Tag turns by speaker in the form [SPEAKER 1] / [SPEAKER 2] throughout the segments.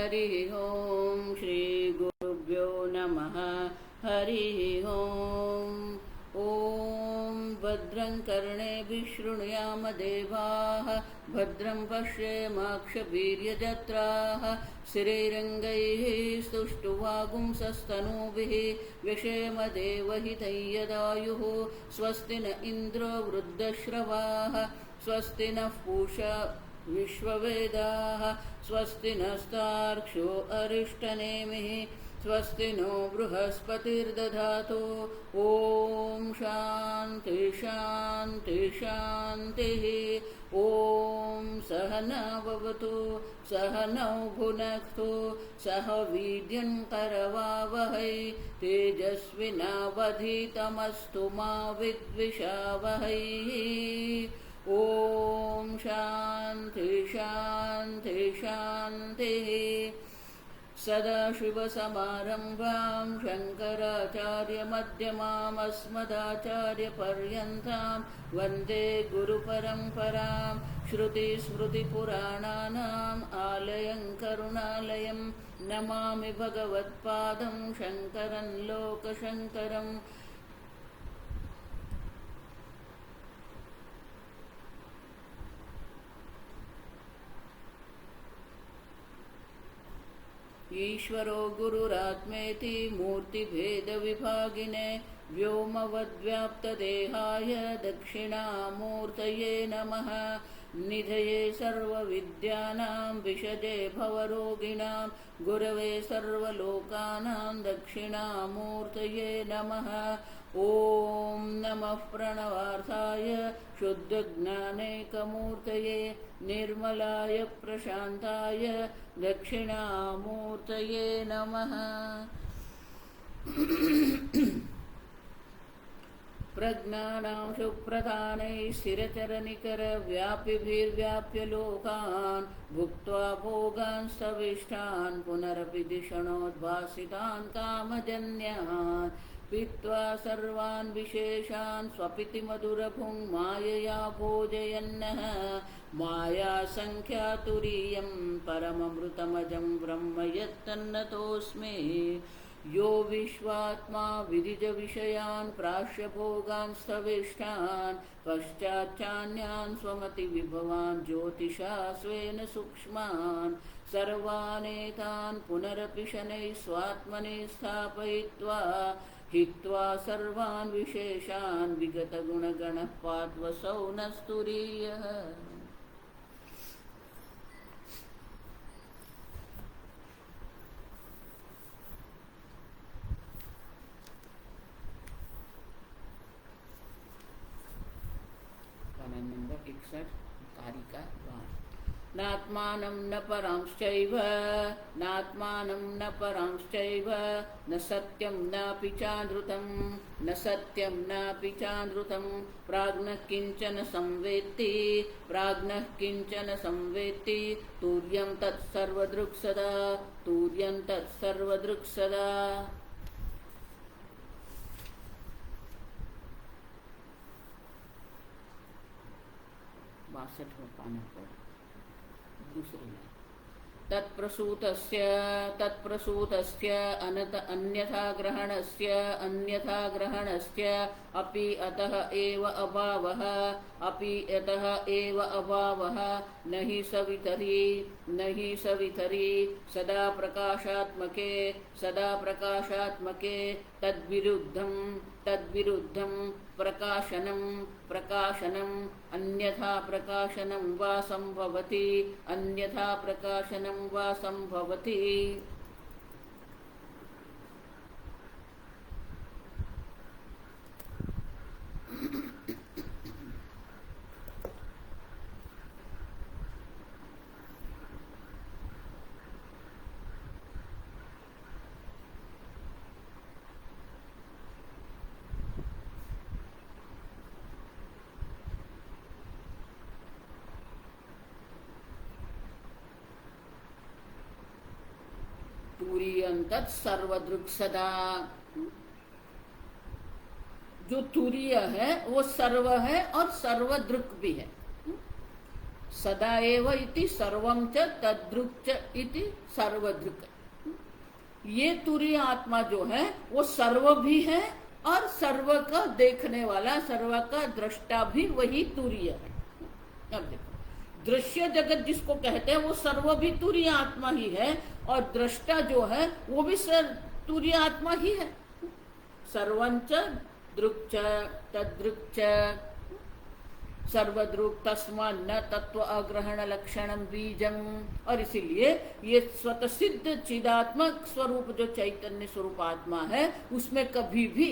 [SPEAKER 1] हरि ओम श्री गुरुभ्यो नमः। हरि ओम। ओम भद्रं कर्णेभिः शृणुयाम देवाः, भद्रं पश्येमाक्षवीर्यजत्राः, स्थिरैरङ्गैः स्तुष्टुवागुंसस्तनूभिः व्यशेम देवहितं यदायुः। स्वस्ति न इन्द्रो वृद्धश्रवाः, स्वस्ति नः पूषा विश्ववेदाः, स्वस्ति नस्तार्क्ष्यो अरिष्टनेमिः, स्वस्ति नो बृहस्पतिर्दधातु। ॐ शान्ति शान्ति शान्तिः। ॐ सहना भवतु, सहनौ भुनक्तु, सह वीर्यं करवावहै, तेजस्विनावधीतमस्तु मा विद्विषावहै। ॐ शान्ति शान्ति शान्तिः। सदाशिवसमारम्भां शङ्कराचार्यमध्यमाम् अस्मदाचार्यपर्यन्तां वन्दे गुरुपरम्परां। श्रुतिस्मृतिपुराणानाम् आलयं करुणालयं नमामि भगवत्पादं शङ्करं लोकशङ्करम्। ईश्वरो गुरुरात्मेति मूर्तिभेदविभागिने व्योमवद्व्याप्तदेहाय दक्षिणामूर्तये नमः। निधये सर्वविद्यानां विषजे भवरोगिणां गुरवे सर्वलोकानां दक्षिणामूर्तये नमः। ॐ नमः प्रणवार्थाय शुद्धज्ञानैकमूर्तये निर्मलाय प्रशान्ताय दक्षिणामूर्तये नमः। प्रज्ञानां सुप्रधानैः स्थिरचरनिकरव्यापिभिर्व्याप्य लोकान् भुक्त्वा भोगान् स्थविष्ठान् पुनरपि धिषणोद्भासितान् कामजन्यान् पीत्वा सर्वान् विशेषान् स्वपिति मधुरभुङ् मायया भोजयन्नः। मायासङ्ख्यातुरीयं परममृतमजं ब्रह्म यत्तन्नतोऽस्मि। यो विश्वात्मा विदिजविषयान् प्राश्य भोगान् स्थविष्ठान् पश्चाच्चान्यान् स्वमतिविभवान् ज्योतिषा स्वेन सूक्ष्मान् सर्वानेतान् पुनरपि शनैः स्वात्मनि स्थापयित्वा हित्वा सर्वान् विशेषान् विगतगुणगणः पात्वसौ न स्तुरीयः। नंबर 61 कारिका नात्मानं न परांश्चैव नात्मानं न परांश्चैव न सत्यं नापि चानृतं न सत्यं नापि चानृतं प्राज्ञः किञ्चन संवेत्ति प्राज्ञः किञ्चन संवेत्ति तुर्यं तत्सर्वदृक् सदा तुर्यं तत्सर्वदृक् सदा। 62 पाना पर दूसरी लाइन। तत्प्रसूतस्य अन्यथा ग्रहणस्य अपि अतः एव अभावः न हि सवितरी सदा प्रकाशात्मके तद्विरुद्धं प्रकाशनम् अन्यथा प्रकाशनं वा संभवति। तुरीयं तत्सर्वदृक् सदा। जो तुरीय है वो सर्व है और सर्वदृक् भी है। सदा एव इति सर्वं च तद्रुक् च इति सर्वदृक्। ये तुरीय आत्मा जो है वो सर्व भी है और सर्व का देखने वाला, सर्व का दृष्टा भी वही तुरीय है। अब देखो, दृश्य जगत जिसको कहते हैं वो सर्व भी तुरीय आत्मा ही है और दृष्टा जो है वो भी तुरीय आत्मा ही है। सर्वंच दृक् च तद्रुक् च सर्वदृक् तस्मा न तत्व अग्रहण लक्षणम बीजम। और इसीलिए ये स्वतः सिद्ध चिदात्मक स्वरूप जो चैतन्य स्वरूप आत्मा है उसमें कभी भी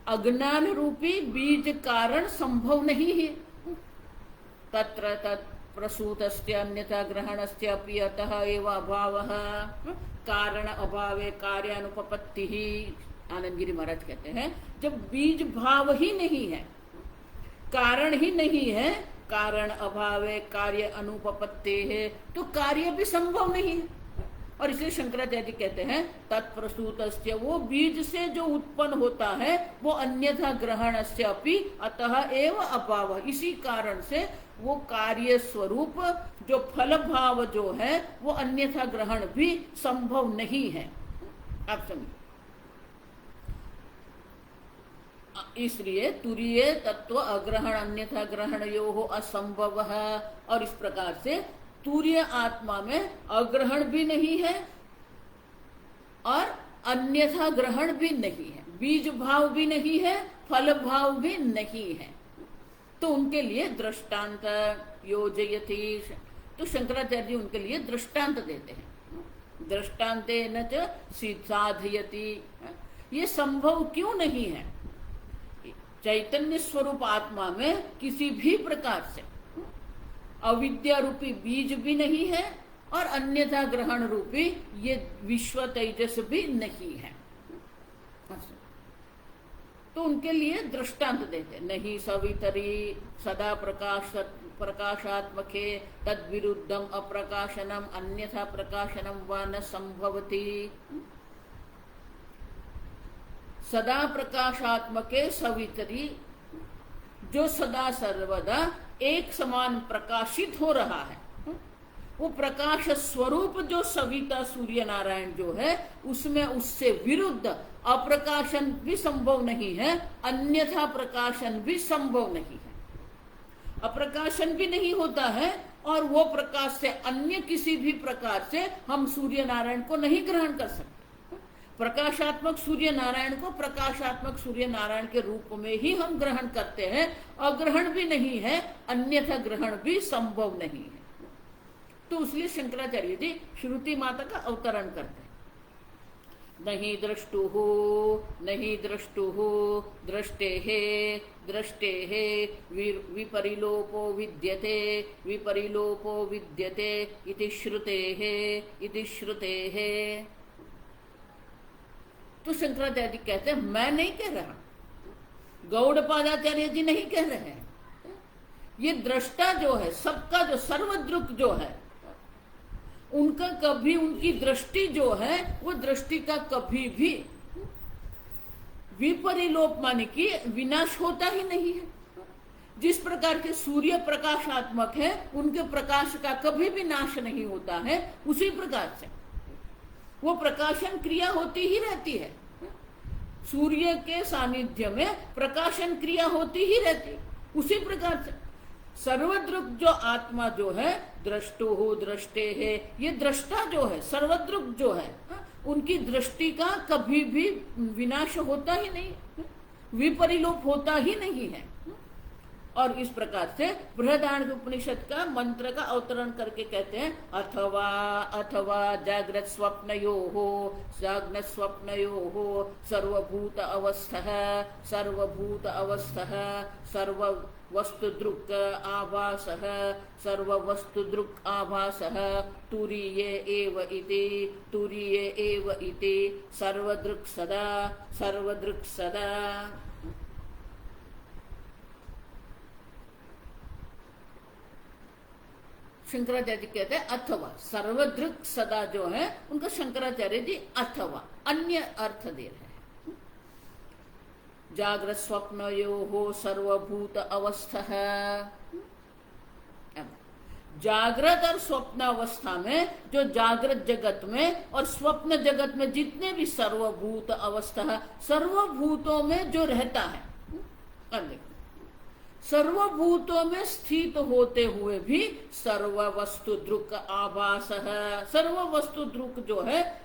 [SPEAKER 1] अज्ञान रूपी बीज कारण संभव नहीं है। तत्र तत् प्रसूतस्य अन्यथा ग्रहणस्य अपि अतः एव अभावः कारण अभावे कार्यानुपपत्ति ही। आनंद गिरी महाराज कहते हैं जब बीज भाव ही नहीं है, कारण ही नहीं है, कारण अभावे कार्य अनुपपत्ति है, तो कार्य भी संभव नहीं है। और इसलिए शंकराचार्य कहते हैं तत्प्रसूतस्य, वो बीज से जो उत्पन्न होता है वो अन्यथा ग्रहणस्य अपि अतः एव अभाव, इसी कारण से वो कार्य स्वरूप जो फल भाव जो है वो अन्यथा ग्रहण भी संभव नहीं है। आप समझिए, इसलिए तुरीय तत्व अग्रहण अन्यथा ग्रहण यो असंभव है। और इस प्रकार से तुरीय आत्मा में अग्रहण भी नहीं है और अन्यथा ग्रहण भी नहीं है, बीज भाव भी नहीं है, फल भाव भी नहीं है। तो उनके लिए दृष्टांत योजयति, तो शंकराचार्य जी उनके लिए दृष्टांत देते हैं। दृष्टांते न च साधयति, ये संभव क्यों नहीं है? चैतन्य स्वरूप आत्मा में किसी भी प्रकार से अविद्या रूपी बीज भी नहीं है और अन्यथा ग्रहण रूपी ये विश्व तेजस भी नहीं है। तो उनके लिए दृष्टांत देते, नहीं सवितरी सदा प्रकाशात्मके तद विरुद्धम अप्रकाशनम अन्यथा प्रकाशनम वा न संभवति। सदा प्रकाशात्मके सवितरी, जो सदा सर्वदा एक समान प्रकाशित हो रहा है, वो प्रकाश स्वरूप जो सविता सूर्य नारायण जो है उसमें उससे विरुद्ध अप्रकाशन भी संभव नहीं है, अन्यथा प्रकाशन भी संभव नहीं है। अप्रकाशन भी नहीं होता है और वो प्रकाश से अन्य किसी भी प्रकार से हम सूर्य नारायण को नहीं ग्रहण कर सकते। प्रकाशात्मक सूर्य नारायण को प्रकाशात्मक सूर्य नारायण के रूप में ही हम ग्रहण करते हैं, अग्रहण भी नहीं है, अन्यथा ग्रहण भी संभव नहीं है। तो इसलिए शंकराचार्य जी श्रुति माता का अवतरण करते हैं। नहीं दृष्टुः नहीं दृष्टुः दृष्टेः दृष्टेः विपरिलोपो विद्यते विपरिलोपो विद्यते इति श्रुतेः इति श्रुतेः। तो शंकराचार्य जी कहते हैं मैं नहीं कह रहा, गौड़पादाचार्य जी नहीं कह रहे हैं, ये दृष्टा जो है सबका, जो सर्वदृक् जो है उनका कभी, उनकी दृष्टि जो है वो दृष्टि का कभी भी विपरिलोप माने कि विनाश होता ही नहीं है। जिस प्रकार के सूर्य प्रकाशात्मक है उनके प्रकाश का कभी भी नाश नहीं होता है, उसी प्रकार से वो प्रकाशन क्रिया होती ही रहती है। सूर्य के सानिध्य में प्रकाशन क्रिया होती ही रहती, उसी प्रकार से सर्वदृक् जो आत्मा जो है दृष्टो हो दृष्टे है, ये दृष्टा जो है सर्वदृक् जो है उनकी दृष्टि का कभी भी विनाश होता ही नहीं, विपरिलोप होता ही नहीं है। और इस प्रकार से बृहदारण्यक उपनिषद का मंत्र का अवतरण करके कहते हैं अथवा अथवा जागृत स्वप्नयोः जागृत स्वप्नयोः सर्वभूत अवस्थः सर्वभूत अवस्थः सर्व वस्तुदृक् आभासः सर्ववस्तुदृक् आभासः तुरीय एव इति तुरीय एव इति सर्वदृक् सदा सर्वदृक् सदा। शंकराचार्य जी कहते हैं अथवा, सर्वदृक् सदा जो है उनका शंकराचार्य जी अथवा अन्य अर्थ दे रहे हैं। जागृत स्वप्नयोः सर्वभूत अवस्थः, जागृत और स्वप्न अवस्था में, जो जागृत जगत में और स्वप्न जगत में जितने भी सर्वभूत अवस्था है, सर्वभूतों में जो रहता है, सर्वभूतों में स्थित होते हुए भी सर्व वस्तु दृक् आभास है। सर्व वस्तु दृक् जो है,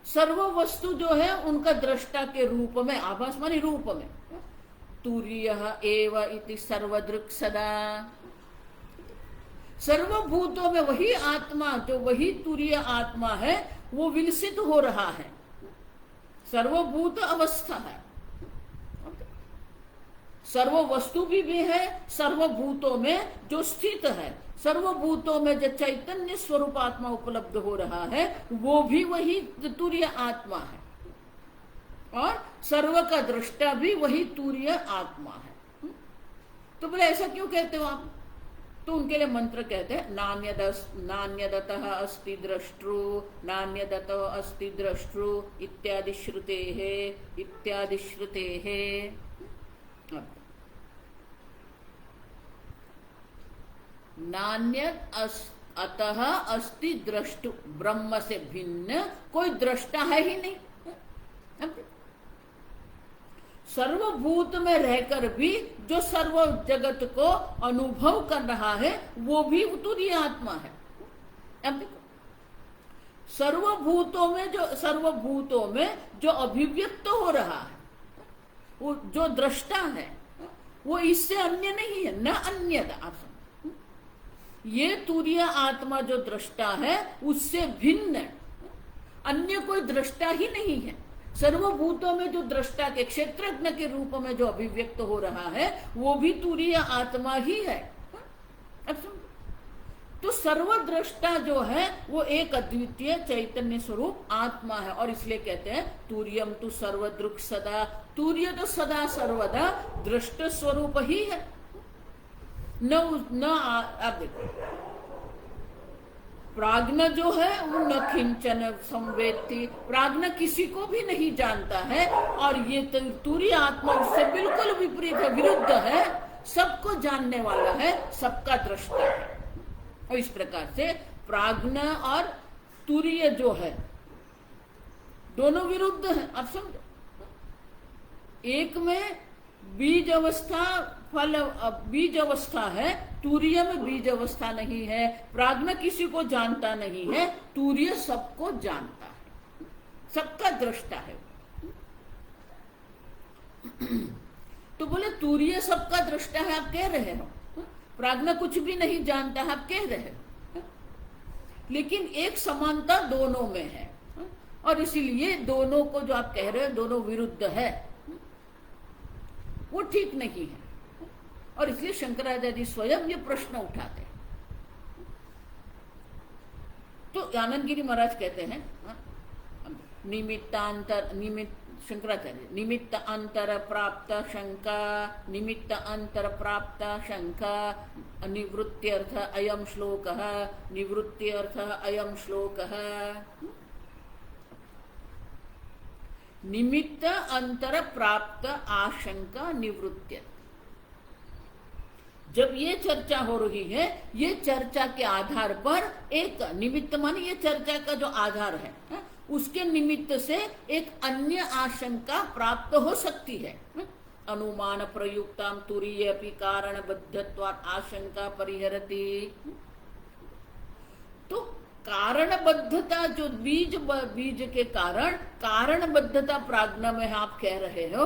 [SPEAKER 1] सर्व वस्तु जो है उनका दृष्टा के रूप में, आभास मानी रूप में, तुर्यः एव इति सर्वदृक् सदा। सर्वभूतों में वही आत्मा, जो वही तुरीय आत्मा है, वो विलसित हो रहा है, सर्वभूत अवस्था है। सर्व वस्तु भी है, सर्वभूतों में जो स्थित है, सर्वभूतों में जो चैतन्य स्वरूप आत्मा उपलब्ध हो रहा है, वो भी वही तुरीय आत्मा है, और सर्व का दृष्टा भी वही तुरीय आत्मा है। तो बोले ऐसा क्यों कहते हो आप? तो उनके लिए मंत्र कहते हैं, नान्यदतः अस्ति द्रष्टृ, नान्यदतः अस्ति द्रष्टृ इत्यादि श्रुतेः, इत्यादि श्रुतेः। नान्यद अतः अस्ति द्रष्टु, ब्रह्म से भिन्न कोई दृष्टा है ही नहीं। सर्वभूत में रहकर भी जो सर्व जगत को अनुभव कर रहा है, वो भी तुरीय आत्मा है। अब देखो, सर्वभूतों में जो अभिव्यक्त हो रहा है, वो जो दृष्टा है, वो इससे अन्य नहीं है, न अन्यथा। आप ये तुरीय आत्मा जो दृष्टा है, उससे भिन्न अन्य कोई दृष्टा ही नहीं है। सर्वभूतों में जो दृष्टा के क्षेत्रज्ञ के रूप में जो अभिव्यक्त हो रहा है, वो भी तुरीय आत्मा ही है। तो सर्वद्रष्टा जो है वो एक अद्वितीय चैतन्य स्वरूप आत्मा है, और इसलिए कहते हैं तुर्यम तु सर्वदृक् सदा। तुर्य तो सदा सर्वदा दृष्ट स्वरूप ही है। आप देखो, प्राज्ञ जो है वो न किंचन संवेत्ति, प्राज्ञ किसी को भी नहीं जानता है, और ये तुरीय आत्मा उससे बिल्कुल विपरीत है, विरुद्ध है, सबको जानने वाला है, सबका दृष्टा है। और इस प्रकार से प्राज्ञ और तुरीय जो है दोनों विरुद्ध है। आप समझो, एक में बीज अवस्था बीज अवस्था है, तुरीय में बीज अवस्था नहीं है। प्राज्ञ किसी को जानता नहीं है, तुरीय सबको जानता है, सबका दृष्टा है। तो बोले तुरीय सबका दृष्टा है, आप कह रहे हो, प्राज्ञ कुछ भी नहीं जानता है, आप कह रहे हो, लेकिन एक समानता दोनों में है, और इसीलिए दोनों को जो आप कह रहे हो दोनों विरुद्ध है, वो ठीक नहीं है। और इसलिए शंकराचार्य स्वयं ये प्रश्न उठाते हैं। तो आनंद गिरी महाराज कहते हैं, शंकराचार्य निमित्त अंतर प्राप्त शंका, निमित्त अंतर प्राप्त शंका निवृत्त्यर्थ अयम श्लोकः, निवृत्त्यर्थ अयम श्लोकः। निमित्त अंतर प्राप्त आशंका निवृत्त्यर्थ। जब ये चर्चा हो रही है, ये चर्चा के आधार पर एक निमित्त माने ये चर्चा का जो आधार है, उसके निमित्त से एक अन्य आशंका प्राप्त हो सकती है। अनुमान प्रयुक्ताम तुरीय अपि कारणबद्धत्वात् आशंका परिहरति। तो कारणबद्धता जो बीज के कारण कारणबद्धता प्राज्ञ में आप कह रहे हो,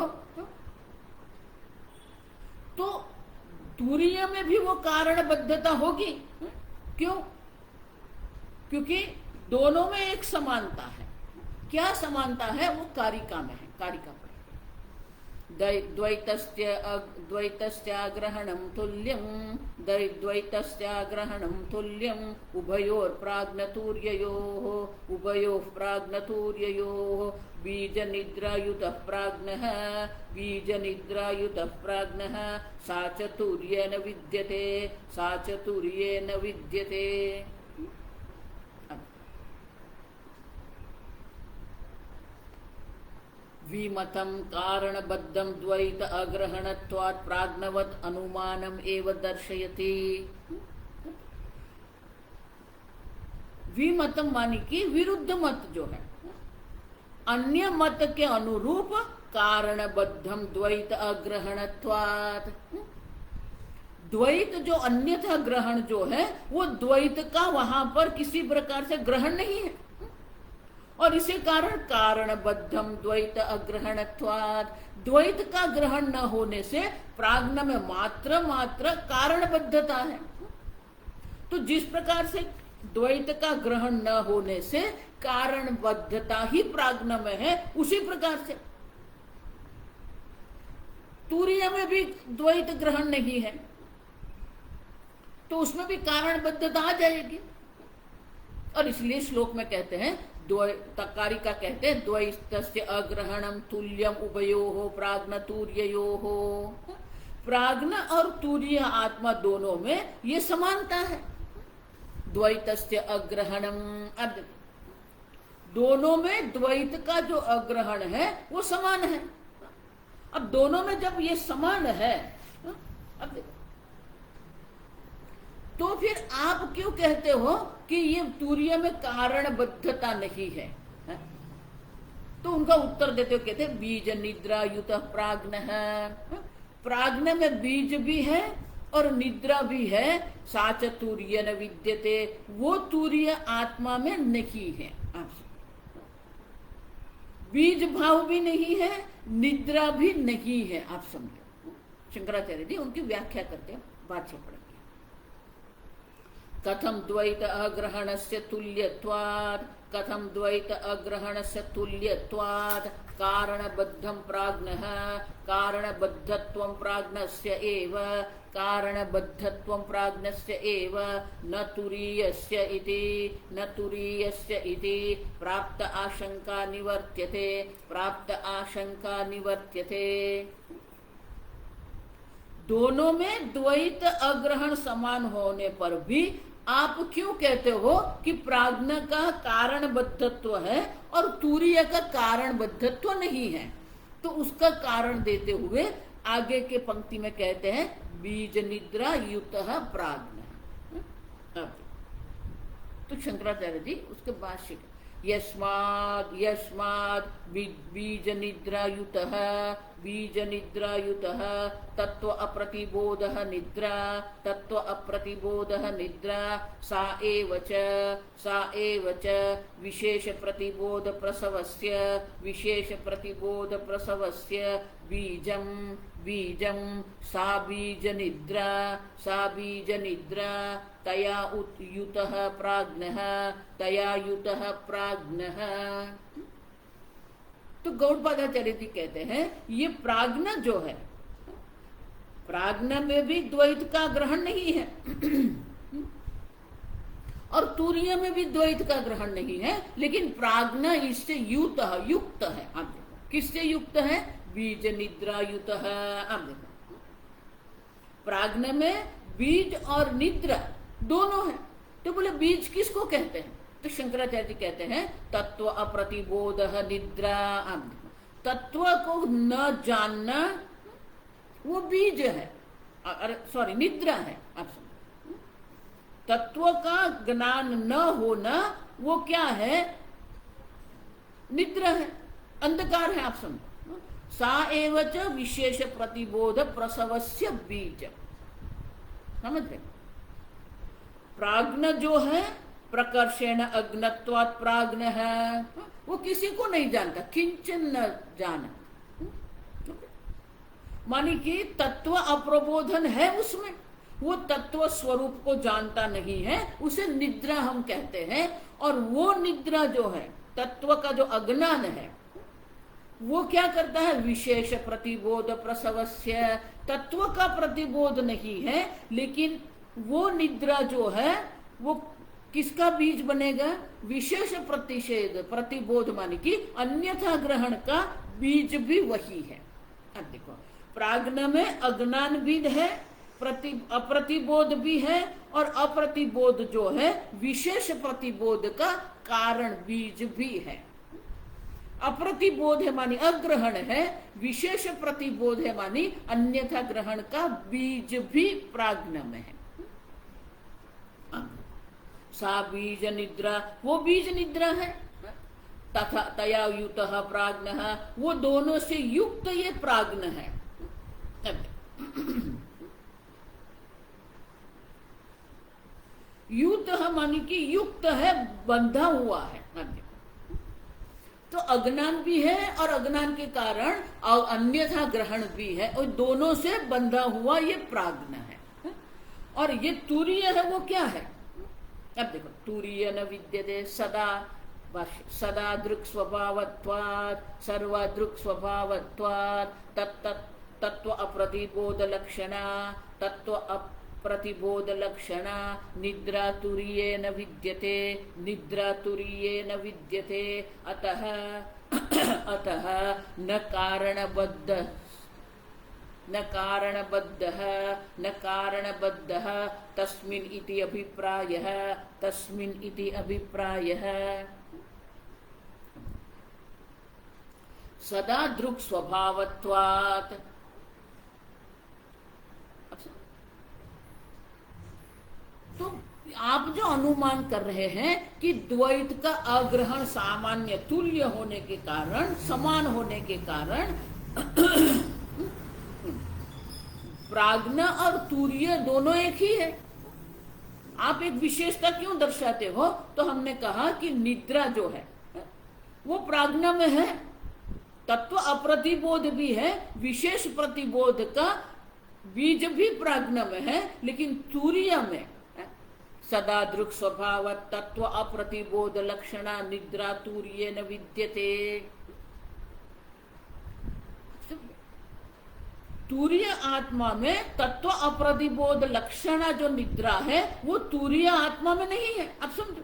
[SPEAKER 1] तो तुरीय में भी वो कारणबद्धता होगी। क्यों? क्योंकि दोनों में एक समानता है। क्या समानता है? वो कारिका में है। कारिका पर द्वैतस्याग्रहणं तुल्यं, द्वैतस्याग्रहणं तुल्यं उभयोर्प्राज्ञतुर्ययोः, उभयोः प्राज्ञतुर्ययोः बीजनिद्रायुतः प्राज्ञः, बीजनिद्रायुतः प्राज्ञः सा च तुर्येण विद्यते, सा च तुर्येण विद्यते। विमतं कारणबद्धं द्वैत अग्रहणत्वात् प्राज्ञवत् अनुमानम् एव दर्शयति। विमतम मानी कि विरुद्ध मत जो है, अन्य मत के अनुरूप कारणबद्धम द्वैत अग्रहणत्वात्। द्वैत जो अन्यथा ग्रहण जो है वो द्वैत का वहां पर किसी प्रकार से ग्रहण नहीं है, और इसी कारण कारणबद्धम द्वैत अग्रहणत्वात्, द्वैत का ग्रहण न होने से प्राज्ञ में मात्र कारणबद्धता है। तो जिस प्रकार से द्वैत का ग्रहण न होने से कारणबद्धता ही प्राज्ञ में है, उसी प्रकार से तूर्य में भी द्वैत ग्रहण नहीं है, तो उसमें भी कारणबद्धता आ जाएगी। और इसलिए श्लोक में कहते हैं, तकारिका कहते हैं, द्वैतस्य अग्रहणम तुल्यम उभयोः प्राज्ञ तूर्ययोः। प्राज्ञ और तूर्य आत्मा दोनों में ये समानता है। द्वैतस्य अग्रहणम, अब दोनों में द्वैत का जो अग्रहण है वो समान है। अब दोनों में जब ये समान है, अब देखो, तो फिर आप क्यों कहते हो कि ये तूर्य में कारणबद्धता नहीं है? तो उनका उत्तर देते हो, कहते हैं बीज निद्रा युत प्राज्ञ है। प्राज्ञ में बीज भी है और निद्रा भी है। साच तूर्य न विद्यते, वो तूर्य आत्मा में नहीं है। बीज भाव भी नहीं है, निद्रा भी नहीं है। आप समझो, शंकराचार्य जी उनकी व्याख्या करते हैं, भाष्य पढ़ेंगे। कथम द्वैत अग्रहणस्य तुल्यत्वात्, कथम द्वैत अग्रहणस्य तुल्यत्वात् कारणबद्धं प्राज्ञः कारणबद्धत्वं प्राज्ञस्य एव कारणबद्धत्वं प्राज्ञस्य एव न तुरीयस्य इति प्राप्त आशंका निवर्त्यते। दोनों में द्वैत अग्रहण समान होने पर भी आप क्यों कहते हो कि प्राज्ञ का कारणबद्धत्व है और तूर्य का कारणबद्धत्व नहीं है? तो उसका कारण देते हुए आगे के पंक्ति में कहते हैं बीज निद्रा युतः प्राज्ञ। तो शंकराचार्य जी उसके भाष्य यस्माद् बीज निद्रा युतः तत्व अप्रतिबोधः निद्रा सा एव च विशेष प्रतिबोध प्रसवस्य बीजं सा बीज निद्रा तया युतः प्राज्ञः। तो गौड़पादाचार्य जी कहते हैं ये प्राज्ञ जो है, प्राज्ञ में भी द्वैत का ग्रहण नहीं है और तूर्य में भी द्वैत का ग्रहण नहीं है, लेकिन प्राज्ञ इससे युक्त है। आप देखो किससे युक्त है? बीज निद्रा युतः। आप देखो प्राज्ञ में बीज और निद्रा दोनों है। तो बोले बीज किसको कहते हैं? तो शंकराचार्य जी कहते हैं तत्व अप्रतिबोध निद्रा। तत्व को न जानना वो बीज है, सॉरी निद्रा है। आप समझो, तत्व का ज्ञान न होना वो क्या है? निद्रा है, अंधकार है। आप समझो, सा एव च विशेष प्रतिबोध प्रसवस्य बीज। समझ गए? प्राज्ञ जो है प्रकर्षेण अज्ञत्वात् प्राज्ञ है, वो किसी को नहीं जानता, किंचन न जाना। मानी कि तत्व अप्रबोधन है उसमें, वो तत्व स्वरूप को जानता नहीं है, उसे निद्रा हम कहते हैं। और वो निद्रा जो है, तत्व का जो अज्ञान है, वो क्या करता है? विशेष प्रतिबोध प्रसवस्य, तत्व का प्रतिबोध नहीं है, लेकिन वो निद्रा जो है वो किसका बीज बनेगा? विशेष प्रतिबोध माने कि अन्यथा ग्रहण का बीज भी वही है। अब देखो, प्राज्ञ में अज्ञान भी है, अप्रतिबोध भी है, और अप्रतिबोध जो है विशेष प्रतिबोध का कारण बीज भी है। अप्रतिबोध है मानी अग्रहण है, विशेष प्रतिबोध है मानी अन्यथा ग्रहण का बीज भी प्राज्ञ में है। सा बीज निद्रा, वो बीज निद्रा है। तथा तया युतः प्राज्ञः, वो दोनों से युक्त ये प्राज्ञ है। युतः मानी कि युक्त है, बंधा हुआ है। तो अज्ञान भी है और अज्ञान के कारण अन्यथा ग्रहण भी है, और दोनों से बंधा हुआ ये प्राज्ञ है। और ये तुरीय है, वो क्या है? अब देखो, तुरीय न विद्यते सदा, सदा दृक् स्वभावत्वात्, सर्वदृक् स्वभावत्वात्, तत्व अप्रतिबोध लक्षणा, तत्व अप्रतिबोध लक्षणा, निद्रा तुरीये न विद्यते, निद्रा तुरीये न विद्यते। अतः न कारणबद्धः तस्मिन् इति अभिप्रायः, तस्मिन् इति अभिप्रायः। सदा दृक् स्वभावत्वात्, तो आप जो अनुमान कर रहे हैं कि द्वैत का अग्रहण सामान्य तुल्य होने के कारण, समान होने के कारण प्राज्ञ और तुरीय दोनों एक ही है। आप एक विशेषता क्यों दर्शाते हो? तो हमने कहा कि निद्रा जो है वो प्राज्ञ में है, तत्व अप्रतिबोध भी है, विशेष प्रतिबोध का बीज भी प्राज्ञ में है, लेकिन तुरीय में सदा दृक् स्वभाव तत्व अप्रतिबोध लक्षणा, निद्रा तुरीये न विद्यते। तुरीय आत्मा में तत्व अप्रतिबोध लक्षणा जो निद्रा है, वो तुरीय आत्मा में नहीं है। अब समझो,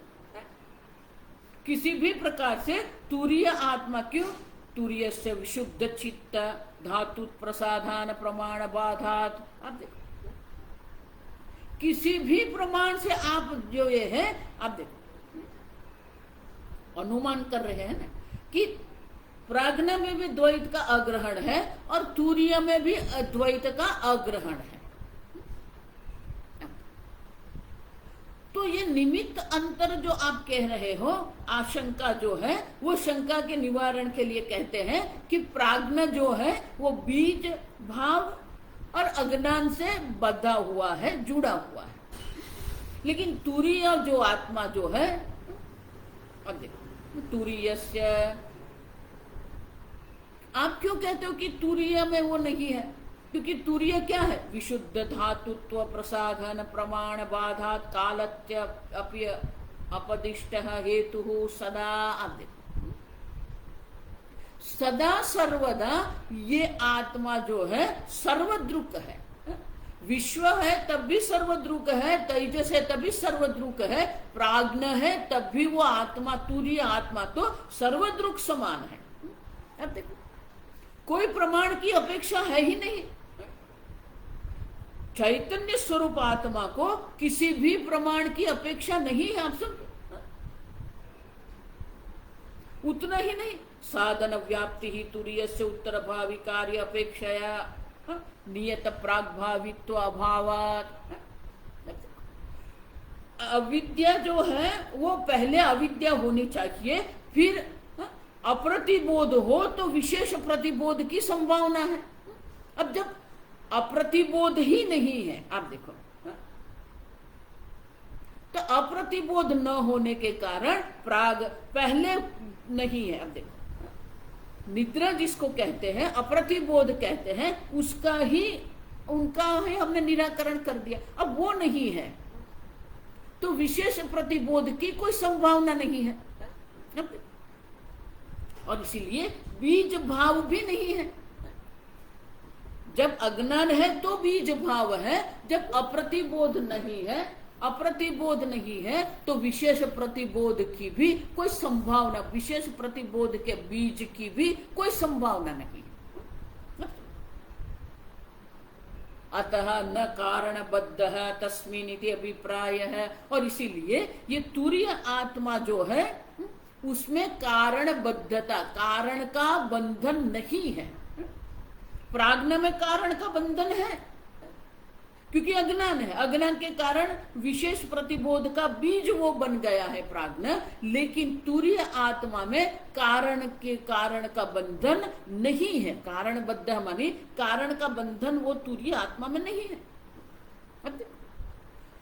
[SPEAKER 1] किसी भी प्रकार से तुरीय आत्मा, क्यों? तुरीय से विशुद्ध चित्त धातु प्रसाधान प्रमाण बाधात। आप देखो, किसी भी प्रमाण से आप जो ये है, आप देखो, अनुमान कर रहे हैं ना कि प्राज्ञ में भी द्वैत का अग्रहण है और तुरीय में भी अद्वैत का अग्रहण है। तो ये निमित्त अंतर जो आप कह रहे हो, आशंका जो है, वो शंका के निवारण के लिए कहते हैं कि प्राज्ञ जो है वो बीज भाव और अज्ञान से बंधा हुआ है, जुड़ा हुआ है। लेकिन तुरीय जो आत्मा जो है, अब देखो, तुरीयस्य, आप क्यों कहते हो कि तुरीय में वो नहीं है? क्योंकि तुरीय क्या है? विशुद्ध धातुत्व प्रसाधन प्रमाण बाधात कालत्य अपदिष्ट हेतु सदा। आप देखो, सदा सर्वदा ये आत्मा जो है सर्वद्रुक है। विश्व है तब भी सर्वद्रुक है, तेजस है तभी सर्वद्रुक है, प्राज्ञ है तब भी वो आत्मा, तुरीय आत्मा तो सर्वद्रुक समान है। अब देखो, कोई प्रमाण की अपेक्षा है ही नहीं। चैतन्य स्वरूप आत्मा को किसी भी प्रमाण की अपेक्षा नहीं है। आप सब उतना ही नहीं, साधन व्याप्ति ही तुरीय से उत्तर भावी कार्य अपेक्षया नियत प्राग भावित्व अभावात। अविद्या जो है वो पहले अविद्या होनी चाहिए, फिर अप्रतिबोध हो तो विशेष प्रतिबोध की संभावना है। अब जब अप्रतिबोध ही नहीं है, आप देखो, तो अप्रतिबोध न होने के कारण प्राग पहले नहीं है। अब देखो, निद्रा जिसको कहते हैं, अप्रतिबोध कहते हैं, उसका ही, उनका ही हमने निराकरण कर दिया। अब वो नहीं है तो विशेष प्रतिबोध की कोई संभावना नहीं है। और इसीलिए बीज भाव भी नहीं है। जब अज्ञान है तो बीज भाव है, जब अप्रतिबोध नहीं है, अप्रतिबोध नहीं है तो विशेष प्रतिबोध की भी कोई संभावना, विशेष प्रतिबोध के बीज की भी कोई संभावना नहीं। अतः न कारणबद्ध तस्मिन् इति अभिप्राय है। और इसीलिए ये तुरीय आत्मा जो है उसमें कारणबद्धता, कारण का बंधन नहीं है। प्राज्ञ में कारण का बंधन है, क्योंकि अज्ञान है, अज्ञान के कारण विशेष प्रतिबोध का बीज वो बन गया है प्राज्ञ। लेकिन तुरीय आत्मा में कारण के कारण का बंधन नहीं है। कारणबद्ध मानी कारण का बंधन वो तुरीय आत्मा में नहीं है।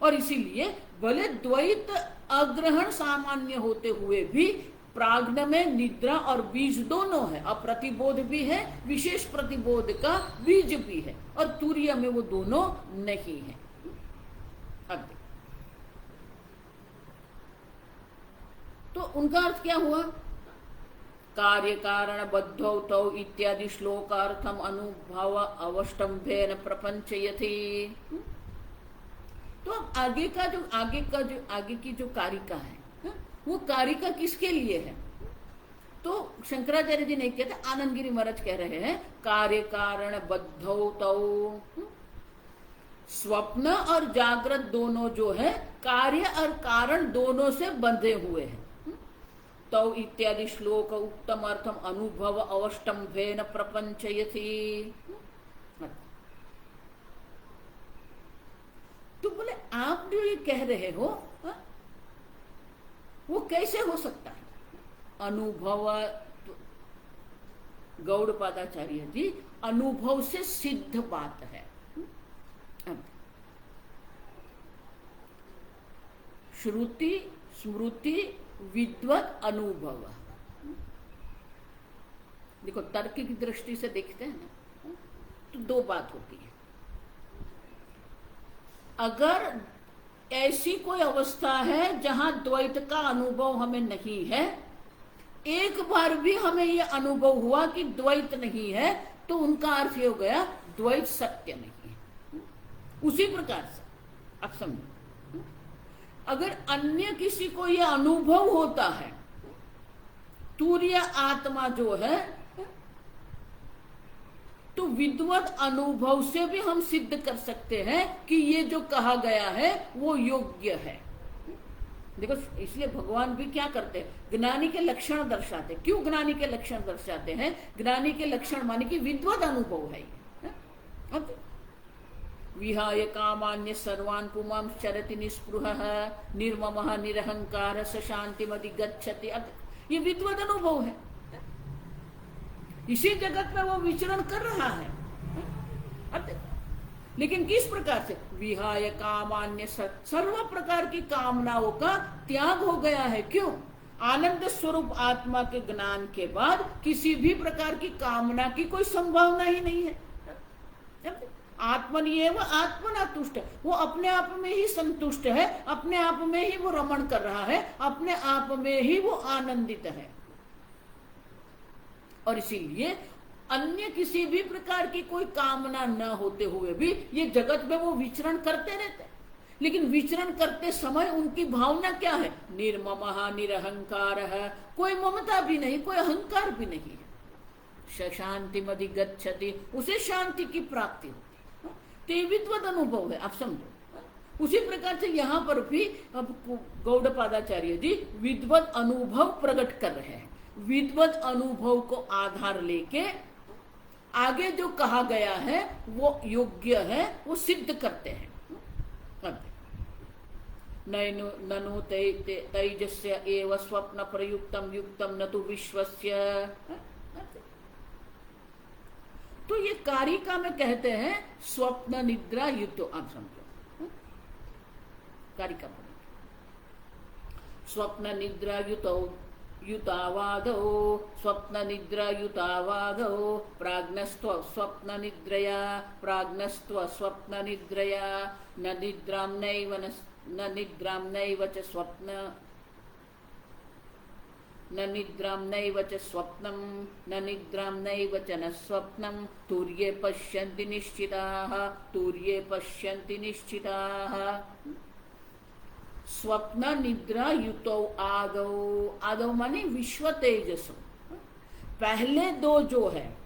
[SPEAKER 1] और इसीलिए भले द्वैत अग्रहण सामान्य होते हुए भी प्राज्ञ में निद्रा और बीज दोनों है, अप्रतिबोध भी है, विशेष प्रतिबोध का बीज भी है, और तुरीय में वो दोनों नहीं है। अब तो उनका अर्थ क्या हुआ? कार्य कारण बद्धौ तौ इत्यादि श्लोकार्थम अनुभव अवष्टम्भेन प्रपंचयति। तो अब आगे की जो कारिका है, वो कारिका किसके लिए है? तो शंकराचार्य जी नहीं कहते, आनंद गिरी महाराज कह रहे हैं कार्य कारण बद्धौ तौ, स्वप्न और जागृत दोनों जो है कार्य और कारण दोनों से बंधे हुए हैं। तौ इत्यादि श्लोक उत्तम अर्थम अनुभव अवष्टम्भेन प्रपंचयति। तो बोले आप जो ये कह रहे हो वो कैसे हो सकता है? अनुभव, गौड़पादाचार्य जी, अनुभव से सिद्ध बात है। श्रुति स्मृति विद्वत अनुभव। देखो तर्क की दृष्टि से देखते हैं ना, तो दो बात होती है। अगर ऐसी कोई अवस्था है जहां द्वैत का अनुभव हमें नहीं है, एक बार भी हमें यह अनुभव हुआ कि द्वैत नहीं है, तो उनका अर्थ ये हो गया द्वैत सत्य नहीं है। उसी प्रकार से आप समझो, अगर अन्य किसी को यह अनुभव होता है, तुरीय आत्मा जो है, तो विद्वत अनुभव से भी हम सिद्ध कर सकते हैं कि ये जो कहा गया है वो योग्य है। देखो इसलिए भगवान भी क्या करते हैं, ज्ञानी के लक्षण दर्शाते। क्यों ज्ञानी के लक्षण दर्शाते हैं? ज्ञानी के लक्षण माने कि विद्वत अनुभव है। विहाय कामान्य सर्वान् पुमां चरति निस्पृहः निर्ममः निरहंकार स शांतिमधिगच्छति। ये विद्वत अनुभव है। इसी जगत में वो विचरण कर रहा है। लेकिन किस प्रकार से? विहाय कामान्य, सर्व प्रकार की कामनाओं का त्याग हो गया है। क्यों? आनंद स्वरूप आत्मा के ज्ञान के बाद किसी भी प्रकार की कामना की कोई संभावना ही नहीं है। आत्मनिएव आत्मना तुष्ट, वो अपने आप में ही संतुष्ट है, अपने आप में ही वो रमण कर रहा है, अपने आप में ही वो आनंदित है। और इसीलिए अन्य किसी भी प्रकार की कोई कामना न होते हुए भी ये जगत में वो विचरण करते रहते हैं। लेकिन विचरण करते समय उनकी भावना क्या है? निर्ममः निरहंकार है, कोई ममता भी नहीं, कोई अहंकार भी नहीं है। शांतिमधिगच्छति, उसे शांति की प्राप्ति होती है। तो ये विद्वत अनुभव है, आप समझो। उसी प्रकार से यहाँ पर भी अब गौड़पादाचार्य जी विद्वत अनुभव प्रकट कर रहे हैं। विद्वत अनुभव को आधार लेके आगे जो कहा गया है वो योग्य है, वो सिद्ध करते हैं। ननु तैजस्य एव स्वप्न प्रयुक्तम युक्तम न तो विश्वस्य। तो ये कारिका में कहते हैं स्वप्न निद्रा युतो। आप समझो कारिका पर स्वप्न निद्रा युतो युतावादो, स्वप्न निद्रा युतावादो, प्राज्ञस्त्व स्वप्न निद्रया, प्राज्ञस्त्व स्वप्न निद्रया, न निद्रां नैव च स्वप्न, न निद्रां नैव च स्वप्नं, न निद्रां नैव च न स्वप्नं, तुर्ये पश्यन्ति निश्चिताः, तुर्ये पश्यन्ति निश्चिताः। स्वप्न निद्रा युतो आदौ, आदौ माने विश्व तेजसो। पहले दो जो है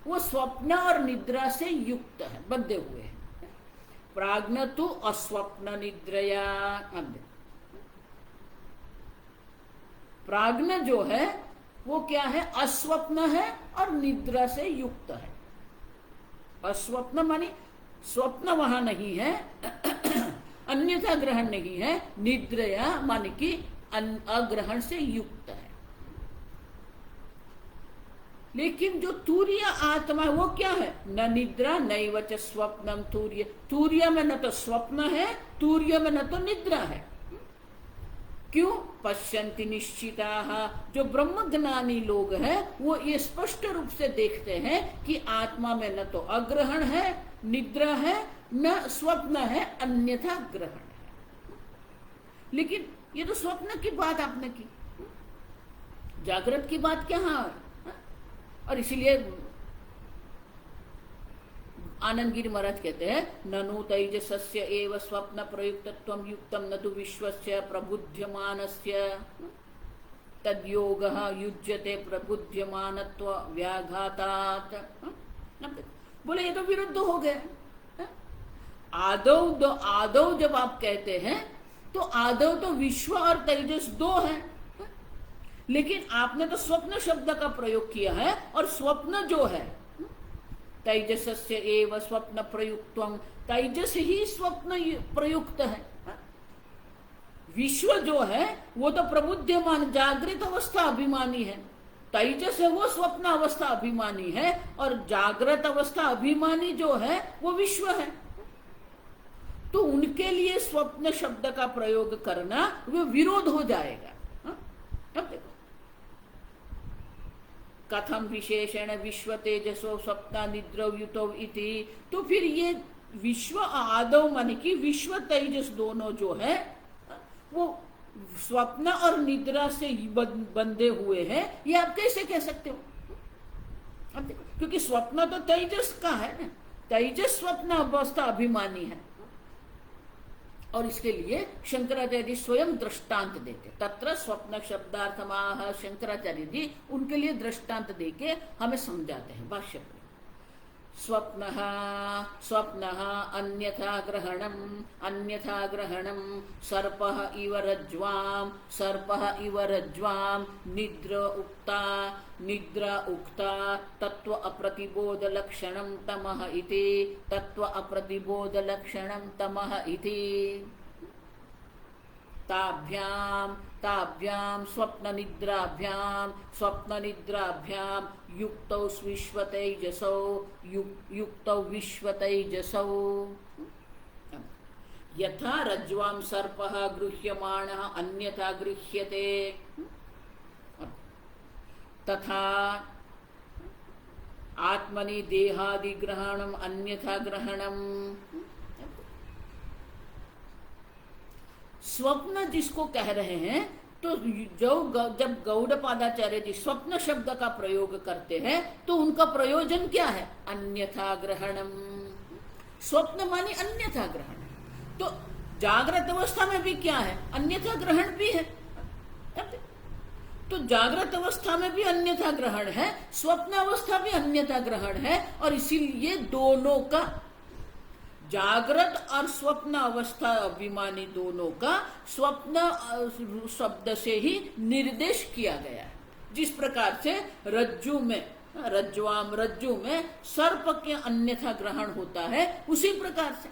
[SPEAKER 1] वो स्वप्न और निद्रा से युक्त है, बंधे हुए हैं। प्राज्ञ तो अस्वप्न निद्रया, प्राज्ञ जो है वो क्या है? अस्वप्न है और निद्रा से युक्त है। अस्वप्न माने स्वप्न वहां नहीं है, अन्यथा ग्रहण नहीं है, निद्रया मान की अग्रहण से युक्त है। लेकिन जो तूर्य आत्मा वो क्या है? न निद्रा नैव च स्वप्नम तूर्य। तूर्य में न तो स्वप्न है, तूर्य में न तो निद्रा है। क्यों? पश्यन्ति निश्चिताः, जो ब्रह्मज्ञानी लोग हैं वो ये स्पष्ट रूप से देखते हैं कि आत्मा में न तो अग्रहण है, निद्रा है, न स्वप्न है, अन्यथा ग्रहण है। लेकिन ये तो स्वप्न की बात आपने की, जागृत की बात क्या है? और इसीलिए आनंद गिरी महाराज कहते हैं, ननु तैजसस्य एव स्वप्न प्रयुक्तत्वं युक्तम न तु विश्वस्य प्रबुध्यमानस्य तद्योगः युज्यते प्रबुध्यमानत्व व्याघातात्। बोले ये तो विरुद्ध हो गया। आदौ जब आप कहते हैं तो आदौ तो विश्व और तेजस दो है, लेकिन आपने तो स्वप्न शब्द का प्रयोग किया है, और स्वप्न जो है तैजसस्य एव स्वप्न प्रयुक्तम, तैजस ही स्वप्न प्रयुक्त है। विश्व जो है वो तो प्रबुद्धमान जागृत अवस्था अभिमानी है, तैजस है वो स्वप्न अवस्था अभिमानी है, और जागृत अवस्था अभिमानी जो है वो विश्व है। तो उनके लिए स्वप्न शब्द का प्रयोग करना वो विरोध हो जाएगा। अब देखो, कथम विशेषण विश्व तेजसो स्वप्न निद्रयुतो इति, तो फिर ये विश्व आदौ मन की विश्व तेजस दोनों जो है वो स्वप्न और निद्रा से बंधे हुए हैं, ये आप कैसे कह सकते हो? अब देखो, क्योंकि स्वप्न तो तेजस का है ना, तेजस स्वप्न अवस्था अभिमानी है। और इसके लिए शंकराचार्य स्वयं दृष्टांत देते, तत्र स्वप्न शब्दार्थमाह, शंकराचार्य जी उनके लिए दृष्टांत देके हमें समझाते हैं भाष्य में। स्वप्नः अन्यथा ग्रहणं सर्पः इव रज्ज्वां निद्रा उक्ता तत्व अप्रतिबोध लक्षणं तमः इति, तत्व अप्रतिबोध लक्षणं तमः इति। ताभ्यां स्वप्न निद्राभ्यां युक्तौ विश्वतैजसौ यथा रज्ज्वां सर्पः गृह्यमाणः अन्यथा गृह्यते तथा आत्मनि देहादिग्रहणम् अन्यथा ग्रहणम्। स्वप्न जिसको कह रहे हैं, तो जब गौड़पादाचार्य जी स्वप्न शब्द का प्रयोग करते हैं तो उनका प्रयोजन क्या है? अन्यथा ग्रहणम। स्वप्न मानी अन्यथा ग्रहण, तो जागृत अवस्था में भी क्या है? अन्यथा ग्रहण भी है। तो जागृत अवस्था में भी अन्यथा ग्रहण है, स्वप्न अवस्था भी अन्यथा ग्रहण है, और इसीलिए दोनों का, जागृत और स्वप्न अवस्था अभिमानी दोनों का स्वप्न शब्द से ही निर्देश किया गया है। जिस प्रकार से रज्जु में सर्प के अन्यथा ग्रहण होता है, उसी प्रकार से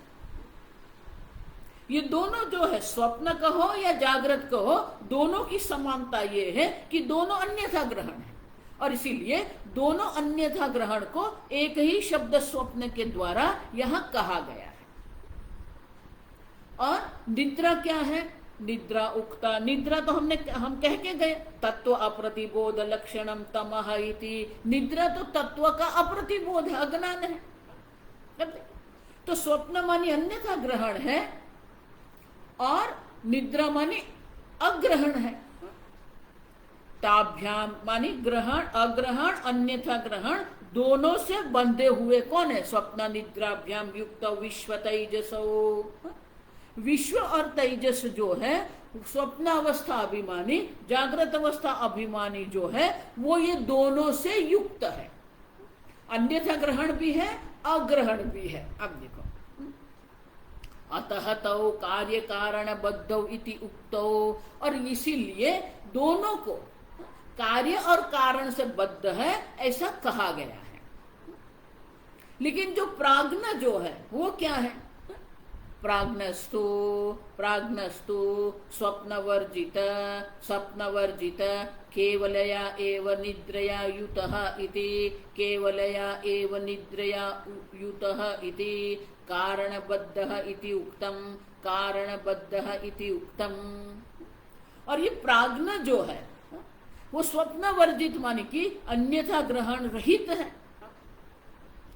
[SPEAKER 1] ये दोनों जो है, स्वप्न कहो या जागृत कहो, दोनों की समानता ये है कि दोनों अन्यथा ग्रहण है, और इसीलिए दोनों अन्यथा ग्रहण को एक ही शब्द स्वप्न के द्वारा यहाँ कहा गया है। और निद्रा क्या है? निद्रा उक्ता, निद्रा तो हम कह के गए, तत्व अप्रतिबोध लक्षणम तमः इति। निद्रा तो तत्व का अप्रतिबोध है, अज्ञान है। तो स्वप्न मानी अन्यथा ग्रहण है और निद्रा मानी अग्रहण है। ताभ्याम मानी ग्रहण, अग्रहण, अन्यथा ग्रहण दोनों से बंधे हुए कौन है? स्वप्न निद्राभ्याम युक्त विश्व तेजसो। विश्व और तेजस जो है, स्वप्न अवस्था अभिमानी, जागृत अवस्था अभिमानी जो है, वो ये दोनों से युक्त है। अन्यथा ग्रहण भी है, अग्रहण भी है। अब देखो, अतः तौ कार्य कारण बद्धौ इति उक्तौ, और इसीलिए दोनों को कार्य और कारण से बद्ध है ऐसा कहा गया है। लेकिन जो प्राज्ञ जो है वो क्या है? प्राज्ञस्तु प्राज्ञस्तु स्वप्नवर्जित स्वप्नवर्जित केवलया एव निद्रया युतः इति केवलया एव निद्रया युतः इति कारणबद्धः इति उक्तम कारणबद्धः इति उक्तम। और ये प्राज्ञ जो है वो स्वप्न वर्जित माने कि अन्यथा ग्रहण रहित है,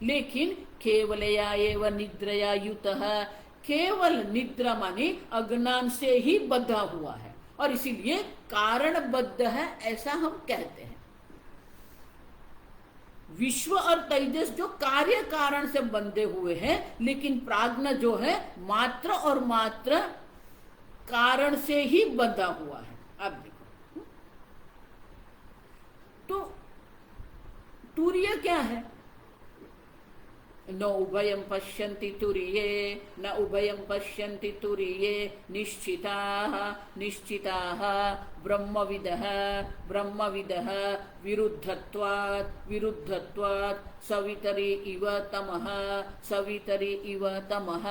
[SPEAKER 1] लेकिन केवलया एव निद्रया युतः, केवल निद्रा माने अज्ञान से ही बद्धा हुआ है और इसीलिए कारणबद्ध है ऐसा हम कहते हैं। विश्व और तेजस जो कार्य कारण से बंधे हुए हैं, लेकिन प्राज्ञ जो है मात्र और मात्र कारण से ही बंधा हुआ है। अब देखो तो तुर्य क्या है? न उभयं पश्यन्ति तुर्ये न उभयं पश्यन्ति तुर्ये निश्चिताः निश्चिताः ब्रह्मविदः ब्रह्मविदः विरुद्धत्वात् विरुद्धत्वात् सवितरि इव तमः सवितरि इव तमः।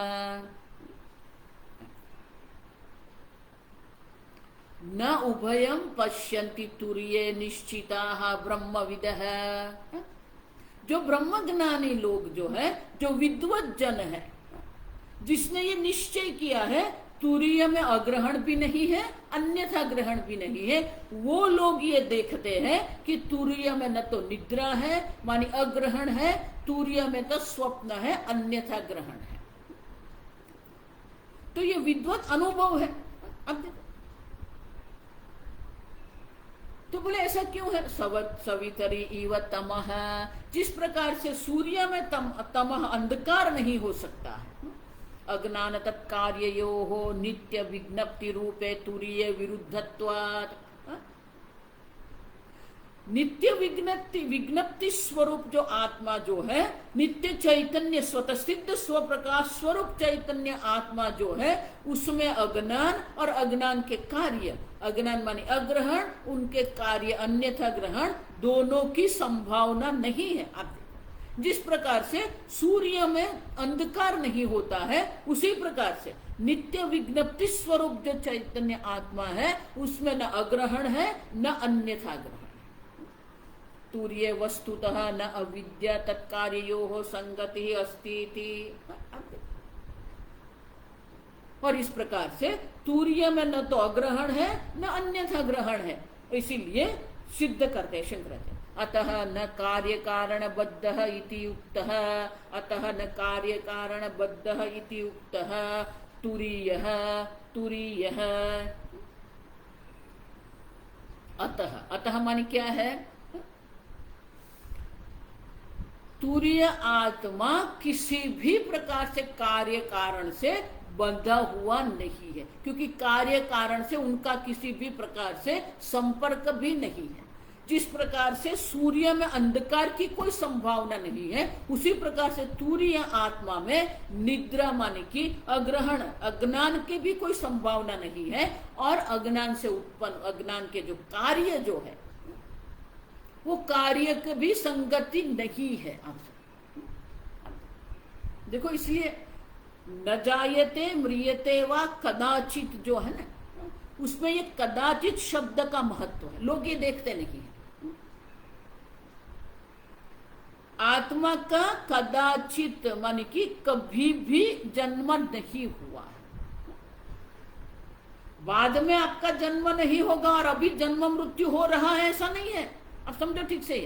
[SPEAKER 1] न उभयं पश्यन्ति तुर्ये निश्चिताः ब्रह्मविदः। जो ब्रह्मज्ञानी लोग जो है, जो विद्वत जन है, जिसने ये निश्चय किया है तुरीय में अग्रहण भी नहीं है अन्यथा ग्रहण भी नहीं है, वो लोग ये देखते हैं कि तुरीय में न तो निद्रा है मानी अग्रहण है, तुरीय में तो स्वप्न है अन्यथा ग्रहण है। तो ये विद्वत अनुभव है। अब देखो तो बोले ऐसा क्यों है? सवितरी इव तमः, जिस प्रकार से सूर्य में तमः अंधकार नहीं हो सकता है, अज्ञान तत्कार्ययोः नित्य विज्ञप्ति रूपे तुरीय विरुद्धत्वात्। नित्य विज्ञप्ति स्वरूप जो आत्मा जो है, नित्य चैतन्य स्वतः सिद्ध स्वप्रकाश स्वरूप चैतन्य आत्मा जो है, उसमें अज्ञान और अज्ञान के कार्य, अज्ञान माने अग्रहण, उनके कार्य अन्यथा ग्रहण, दोनों की संभावना नहीं है। आप जिस प्रकार से सूर्य में अंधकार नहीं होता है, उसी प्रकार से नित्य विज्ञप्ति स्वरूप जो चैतन्य आत्मा है, उसमें न अग्रहण है न अन्यथा ग्रहण। तुर्ये वस्तुतः न अविद्या तत्कार्ययोः संगति अस्ति। और इस प्रकार से तुर्य में न तो अग्रहण है न अन्यथा ग्रहण है, इसीलिए सिद्ध करते शंकराचार्य। अतः न कार्य कारण बद्धः इति उक्तः, अतः न कार्य कारण बद्धः इति उक्तः तुरीयः तुरीयः। अतः अतः माने क्या है? तुरीय आत्मा किसी भी प्रकार से कार्य कारण से बंधा हुआ नहीं है, क्योंकि कार्य कारण से उनका किसी भी प्रकार से संपर्क भी नहीं है। जिस प्रकार से सूर्य में अंधकार की कोई संभावना नहीं है, उसी प्रकार से तुरीय आत्मा में निद्रा माने कि अग्रहण अज्ञान की भी कोई संभावना नहीं है, और अज्ञान से उत्पन्न अज्ञान के जो कार्य जो है वो कार्य की भी संगति नहीं है। देखो इसलिए न जायते म्रियते वा कदाचित जो है ना, उसमें ये कदाचित शब्द का महत्व है, लोग ये देखते नहीं है। आत्मा का कदाचित माने कि कभी भी जन्म नहीं हुआ है, बाद में आपका जन्म नहीं होगा और अभी जन्म मृत्यु हो रहा है, ऐसा नहीं है। अब समझो ठीक से,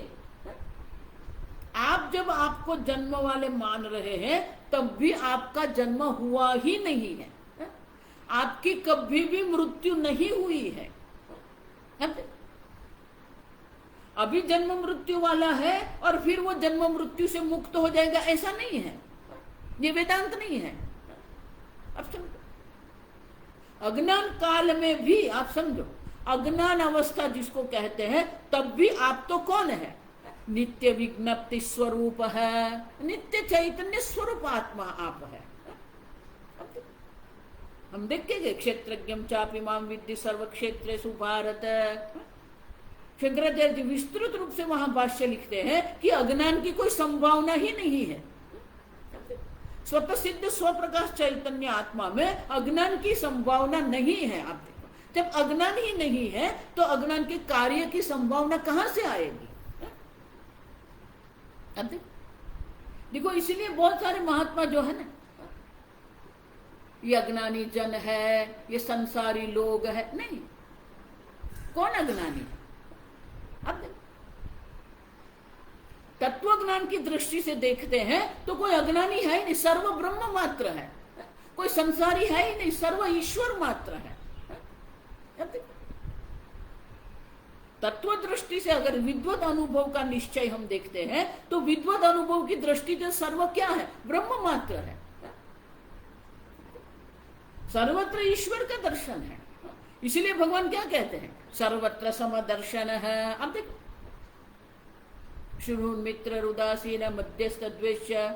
[SPEAKER 1] आप जब आपको जन्म वाले मान रहे हैं तब भी आपका जन्म हुआ ही नहीं है, आपकी कभी भी मृत्यु नहीं हुई है। अभी जन्म मृत्यु वाला है और फिर वो जन्म मृत्यु से मुक्त हो जाएगा, ऐसा नहीं है, ये वेदांत नहीं है। अब समझो अज्ञान काल में भी आप समझो, अज्ञान अवस्था जिसको कहते हैं, तब भी आप तो कौन है? नित्य विज्ञप्ति स्वरूप है, नित्य चैतन्य स्वरूप आत्मा आप है। हम देखेंगे क्षेत्रज्ञम चापि माम विद्धि सर्व क्षेत्रेषु भारत। शंकराचार्य जी विस्तृत रूप से वहां भाष्य लिखते हैं कि अज्ञान की कोई संभावना ही नहीं है, स्वतः सिद्ध स्वप्रकाश चैतन्य आत्मा में अज्ञान की संभावना नहीं है। आप देखो, जब अज्ञान ही नहीं है तो अज्ञान के कार्य की संभावना कहां से आएगी? अब देखो, इसीलिए बहुत सारे महात्मा जो है ना, ये अज्ञानी जन है, ये संसारी लोग है, नहीं। कौन अज्ञानी है? अब तत्व ज्ञान की दृष्टि से देखते हैं तो कोई अज्ञानी है ही नहीं, सर्व ब्रह्म मात्र है। कोई संसारी है ही नहीं, सर्व ईश्वर मात्र है। तत्व दृष्टि से अगर विद्वत अनुभव का निश्चय हम देखते हैं तो विद्वत अनुभव की दृष्टि से सर्व क्या है? ब्रह्म मात्र है। सर्वत्र ईश्वर का दर्शन है। इसीलिए भगवान क्या कहते हैं? सर्वत्र समदर्शन है। अब देखो, शुरू मित्र उदासीन मध्यस्थ द्वेष्य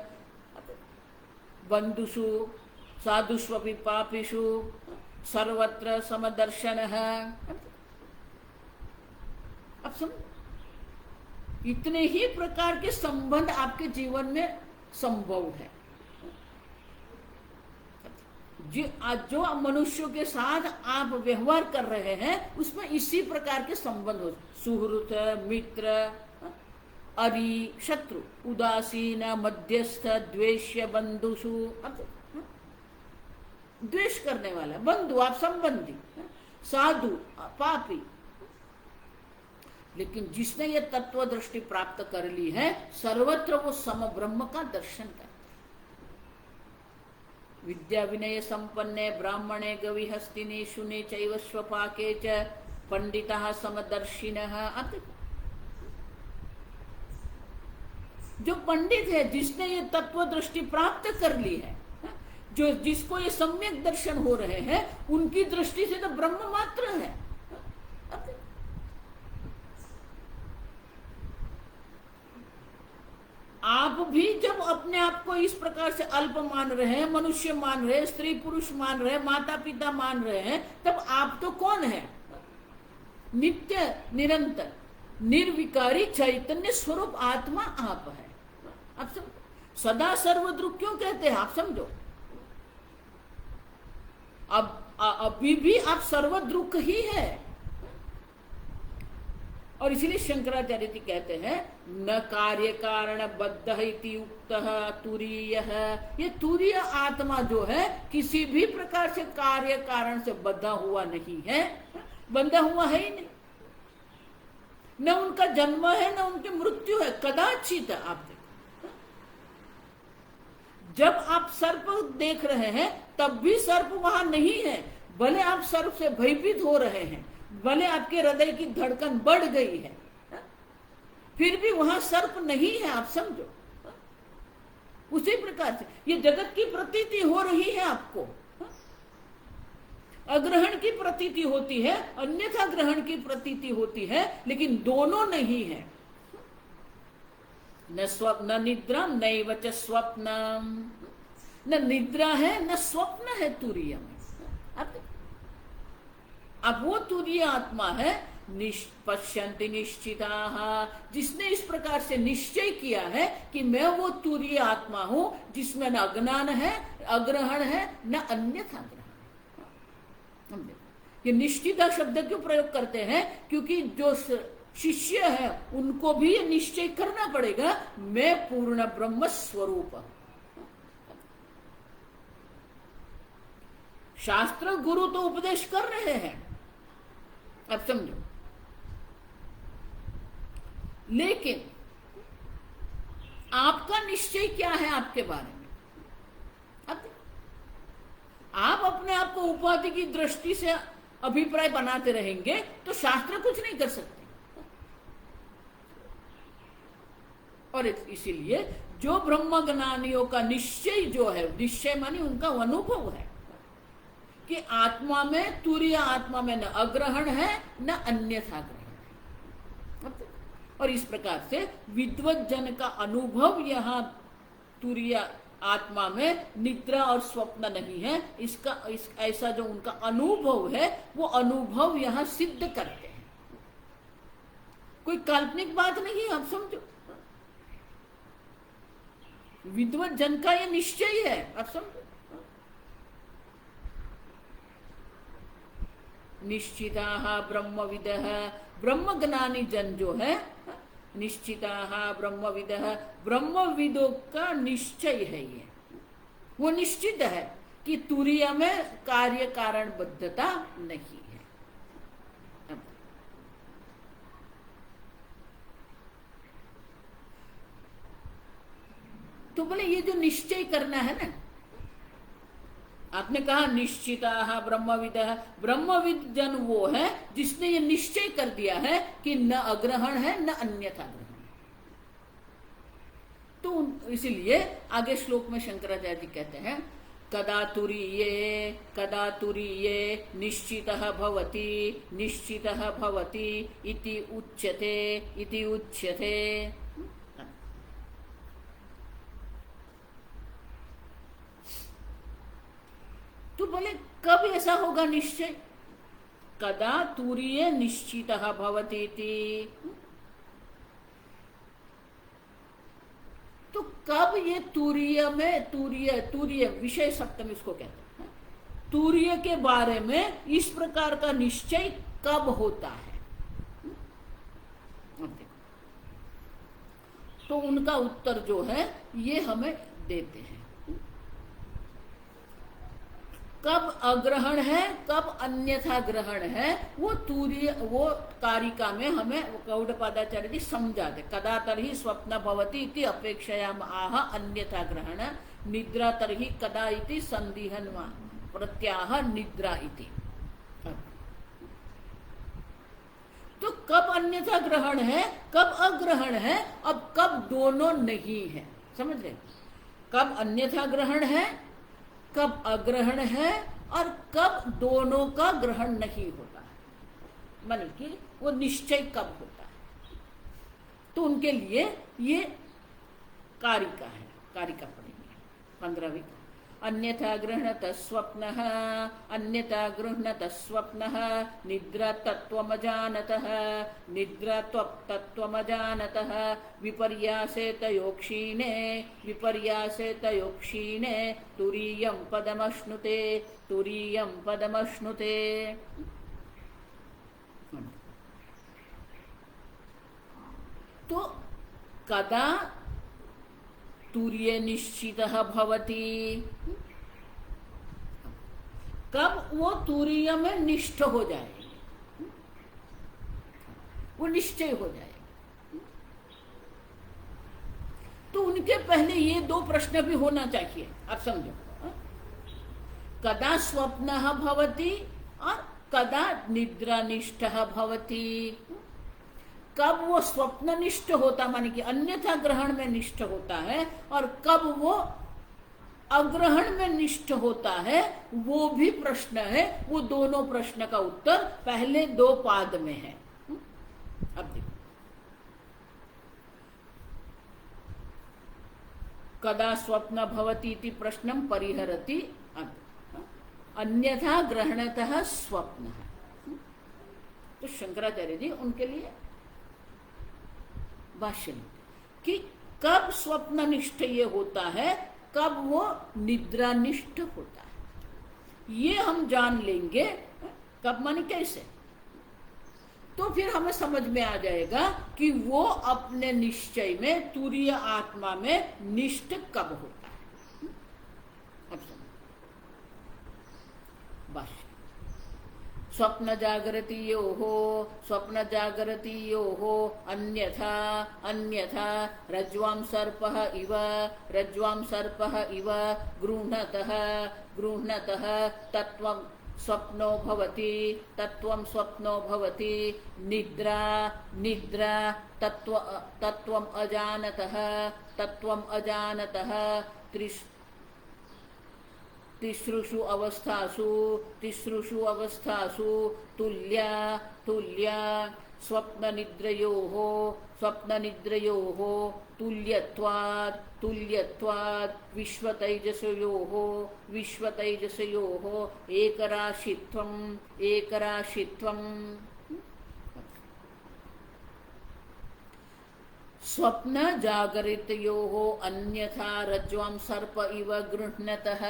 [SPEAKER 1] बंधुषु साधुष्वपि पापिषु सर्वत्र समदर्शन है। अब समझ, इतने ही प्रकार के संबंध आपके जीवन में संभव है। जो मनुष्यों के साथ आप व्यवहार कर रहे हैं उसमें इसी प्रकार के संबंध हो, सुहृत, मित्र, अरि, शत्रु, उदासीन, मध्यस्थ, द्वेष्य, बंधुषु। द्वेष करने वाला बंधु, आप संबंधी, साधु, पापी। लेकिन जिसने ये तत्व दृष्टि प्राप्त कर ली है, सर्वत्र वो सम ब्रह्म का दर्शन करता है। विद्या विनय संपन्ने ब्राह्मणे गवि हस्तिने शुने चैव स्वपाके च पंडितः समदर्शिनः। जो पंडित है, जिसने ये तत्व दृष्टि प्राप्त कर ली है, जो जिसको ये सम्यक दर्शन हो रहे हैं, उनकी दृष्टि से तो ब्रह्म मात्र है। आप भी जब अपने आप को इस प्रकार से अल्प मान रहे हैं, मनुष्य मान रहे हैं, स्त्री पुरुष मान रहे हैं, माता पिता मान रहे हैं, तब आप तो कौन है? नित्य निरंतर निर्विकारी चैतन्य स्वरूप आत्मा आप है। आप समझो, सदा सर्वद्रुक क्यों कहते हैं? आप समझो, अब अभी भी आप सर्वद्रुक ही है। और इसीलिए शंकराचार्य जी कहते हैं न कार्य कारण बद्ध इति उक्तः तुरीयः। ये तुरीय आत्मा जो है किसी भी प्रकार से कार्य कारण से बंधा हुआ नहीं है, बंधा हुआ है ही नहीं। न उनका जन्म है न उनकी मृत्यु है, कदाचित। आप देखो, जब आप सर्प देख रहे हैं तब भी सर्प वहां नहीं है। भले आप सर्प से भयभीत हो रहे हैं, भले आपके हृदय की धड़कन बढ़ गई है, फिर भी वहां सर्प नहीं है। आप समझो, उसी प्रकार से ये जगत की प्रतीति हो रही है आपको, अग्रहण की प्रतीति होती है, अन्यथा ग्रहण की प्रतीति होती है, लेकिन दोनों नहीं है। न स्वप्न निद्रा नैव च स्वप्नम, न निद्रा है न स्वप्न है तुरीय में। अब वो तुरीय आत्मा है पश्यन्ति निश्चिताः, जिसने इस प्रकार से निश्चय किया है कि मैं वो तुरीय आत्मा हूं जिसमें न अज्ञान है, अग्रहण है, न अन्यथा ग्रहण। ये निश्चिता शब्द क्यों प्रयोग करते हैं? क्योंकि जो शिष्य है उनको भी ये निश्चय करना पड़ेगा, मैं पूर्ण ब्रह्म स्वरूप हूं। शास्त्र गुरु तो उपदेश कर रहे हैं, अब समझो, लेकिन आपका निश्चय क्या है आपके बारे में? अब आप अपने आप को उपाधि की दृष्टि से अभिप्राय बनाते रहेंगे तो शास्त्र कुछ नहीं कर सकते। और इसीलिए जो ब्रह्मज्ञानियों का निश्चय जो है, निश्चय मानी उनका अनुभव है कि आत्मा में, तुरीय आत्मा में न अग्रहण है न अन्यथा ग्रहण है। और इस प्रकार से विद्वत जन का अनुभव यहाँ तुरीय आत्मा में निद्रा और स्वप्न नहीं है, ऐसा जो उनका अनुभव है वो अनुभव यहाँ सिद्ध करते हैं। कोई काल्पनिक बात नहीं है, आप समझो। विद्वत जन का ये निश्चय है। आप समझो, निश्चिताः ब्रह्मविदः, ब्रह्मज्ञानी जन जो है, निश्चिताः ब्रह्मविदः, ब्रह्मविदों का निश्चय है ये, वो निश्चित है कि तुरीय में कार्य कारण बद्धता नहीं है। तो बोले ये जो निश्चय करना है ना, आपने कहा निश्चिताः ब्रह्मविदः, ब्रह्मविद जन वो है जिसने ये निश्चय कर दिया है कि न अग्रहण है न अन्यथा ग्रहण। तो इसीलिए आगे श्लोक में शंकराचार्य जी कहते हैं कदा तुरीये निश्चितः भवति निश्चितः भवति इति उच्यते। तो बोले कब ऐसा होगा निश्चय? कदा तुरीय निश्चितः भवति इति। तो कब ये तुरीय में, तुरीय विषय सप्तमी इसको कहते हैं, तुरीय के बारे में इस प्रकार का निश्चय कब होता है? तो उनका उत्तर जो है ये हमें देते हैं। कब अग्रहण है कब अन्यथा ग्रहण है, वो तुरीय, वो कारिका में हमें गौडपादाचार्य जी समझा दे। कदा तर्हि स्वप्न भवति इति अपेक्षयाम आह अन्यथा ग्रहण, निद्रा तर्हि कदा इति संदिहन प्रत्याह निद्रा इति। तो कब अन्यथा ग्रहण है कब अग्रहण है, अब कब दोनों नहीं है, समझ रहे? कब अन्यथा ग्रहण है कब अग्रहण है और कब दोनों का ग्रहण नहीं होता है, माने कि वो निश्चय कब होता है। तो उनके लिए ये कारिका है, कारिका पढ़ेंगे 15वीं। अन्यथा गृह्णतः स्वप्नः, अन्यथा गृह्णतः स्वप्नः, निद्रा तत्त्वमजानतः, निद्रा तत्त्वमजानतः, विपर्यासे तयोक्षीणे, विपर्यासे तयोक्षीणे, तुरीयं पदमश्नुते, तुरीयं पदमश्नुते। तो कदा तुरीय निश्चितः भवति, कब वो तुरीय में निष्ठ हो जाए, वो निश्चय हो जाए। तो उनके पहले ये दो प्रश्न भी होना चाहिए, आप समझो। कदा स्वप्नः भवति और कदा निद्रानिष्ठः भवति। कब वो स्वप्ननिष्ठ होता, माने कि अन्यथा ग्रहण में निष्ठ होता है, और कब वो अग्रहण में निष्ठ होता है, वो भी प्रश्न है। वो दोनों प्रश्न का उत्तर पहले दो पाद में है। अब देखो, कदा स्वप्न भवति इति प्रश्नम परिहरति अन्यथा ग्रहणतः स्वप्न। तो शंकराचार्य जी उनके लिए भाष्य कि कब स्वप्ननिष्ठ ये होता है, कब वो निद्रानिष्ठ होता है, ये हम जान लेंगे। कब माने कैसे? तो फिर हमें समझ में आ जाएगा कि वो अपने निश्चय में तुरीय आत्मा में निष्ठ कब होता है। अब बस स्वप्न जागृति योहो, स्वप्न जागृति योहो, अन्यथा अन्यथा रज्ज्वां सर्पः इव, रज्ज्वां सर्पः इव गृह्णतः गृह्णतः तत्त्वं स्वप्नो भवति, तत्त्वं स्वप्नो भवति, निद्रा निद्रा तत्त्वम् अजानतः, तत्त्वम् अजानतः, तिसृषु अवस्थासु तुल्या तुल्या स्वप्ननिद्रयोः स्वप्ननिद्रयोः तुल्यत्वात् तुल्यत्वात् विश्वतैजसयोः विश्वतैजसयोः एकराशित्वम् एकराशित्वम्। स्वप्न जागरितयोः अन्यथा रज्ज्वां सर्प इव गृह्णतः।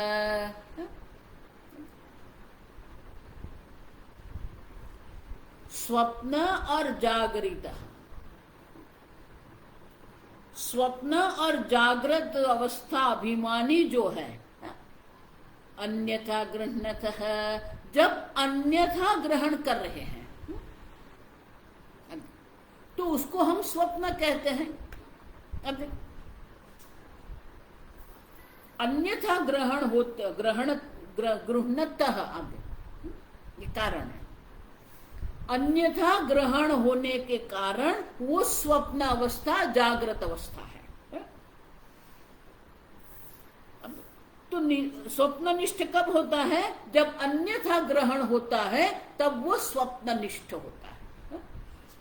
[SPEAKER 1] स्वप्न और जागृत, स्वप्न और जागृत अवस्था अभिमानी जो है, अन्यथा गृह्णतः, जब अन्यथा ग्रहण कर रहे हैं तो उसको हम स्वप्न कहते हैं। अब अन्यथा ग्रहण होते, गृह्णतः, अब ये कारण है, अन्यथा ग्रहण होने के कारण वो स्वप्न अवस्था जागृत अवस्था है। तो स्वप्ननिष्ठ कब होता है? जब अन्यथा ग्रहण होता है तब वो स्वप्ननिष्ठ होता है।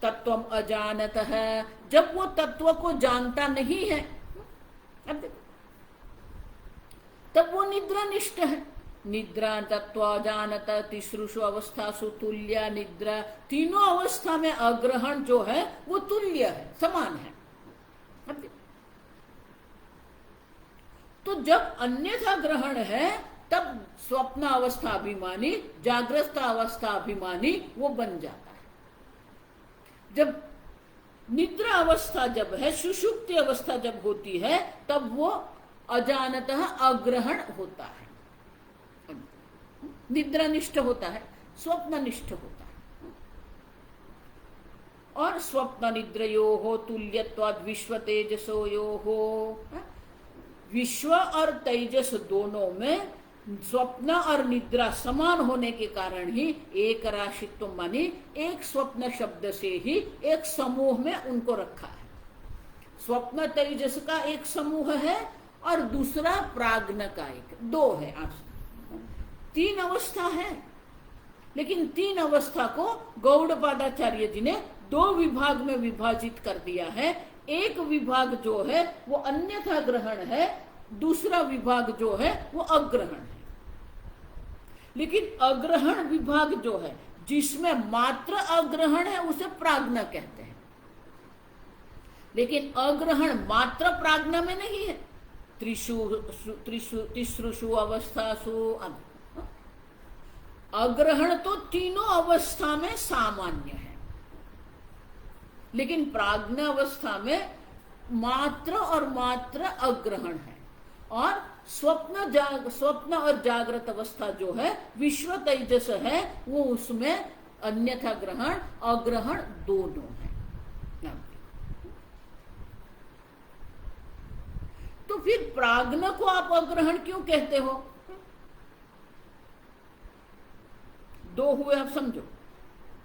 [SPEAKER 1] तत्वम अजानतः, जब वो तत्व को जानता नहीं है तब वो निद्रानिष्ठ है। निद्रा तत्व अजानत तिसृषु अवस्थासु तुल्य निद्रा, तीनों अवस्था में अग्रहण जो है वो तुल्य है, समान है। तो जब अन्यथा ग्रहण है तब स्वप्न अवस्था अभिमानी, जागृत अवस्था अभिमानी वो बन जाता है। जब निद्रा अवस्था जब है, सुषुप्ति अवस्था जब होती है तब वो अजानतः अग्रहण होता है, निद्रानिष्ठ होता है, स्वप्ननिष्ठ होता है। और स्वप्न निद्रयोः तुल्यत्वाद् विश्व तेजसोयोः, विश्व और तेजस दोनों में स्वप्न और निद्रा समान होने के कारण ही एक राशित्व माने एक स्वप्न शब्द से ही एक समूह में उनको रखा है। स्वप्न तेजस का एक समूह है और दूसरा प्राज्ञ का एक, दो है। आप तीन अवस्था है, लेकिन तीन अवस्था को गौड़पादाचार्य जी ने दो विभाग में विभाजित कर दिया है। एक विभाग जो है वो अन्यथा ग्रहण है, दूसरा विभाग जो है वो अग्रहण है। लेकिन अग्रहण विभाग जो है जिसमें मात्र अग्रहण है उसे प्राज्ञ कहते हैं, लेकिन अग्रहण मात्र प्राज्ञ में नहीं है। तिसृषु अवस्थासु, अग्रहण तो तीनों अवस्था में सामान्य है, लेकिन प्राज्ञ अवस्था में मात्र और मात्र अग्रहण है। और स्वप्न और जागृत अवस्था जो है विश्व तेजस है, वो उसमें अन्यथा ग्रहण अग्रहण दोनों है। तो फिर प्राज्ञ को आप अग्रहण क्यों कहते हो? दो हुए, आप समझो।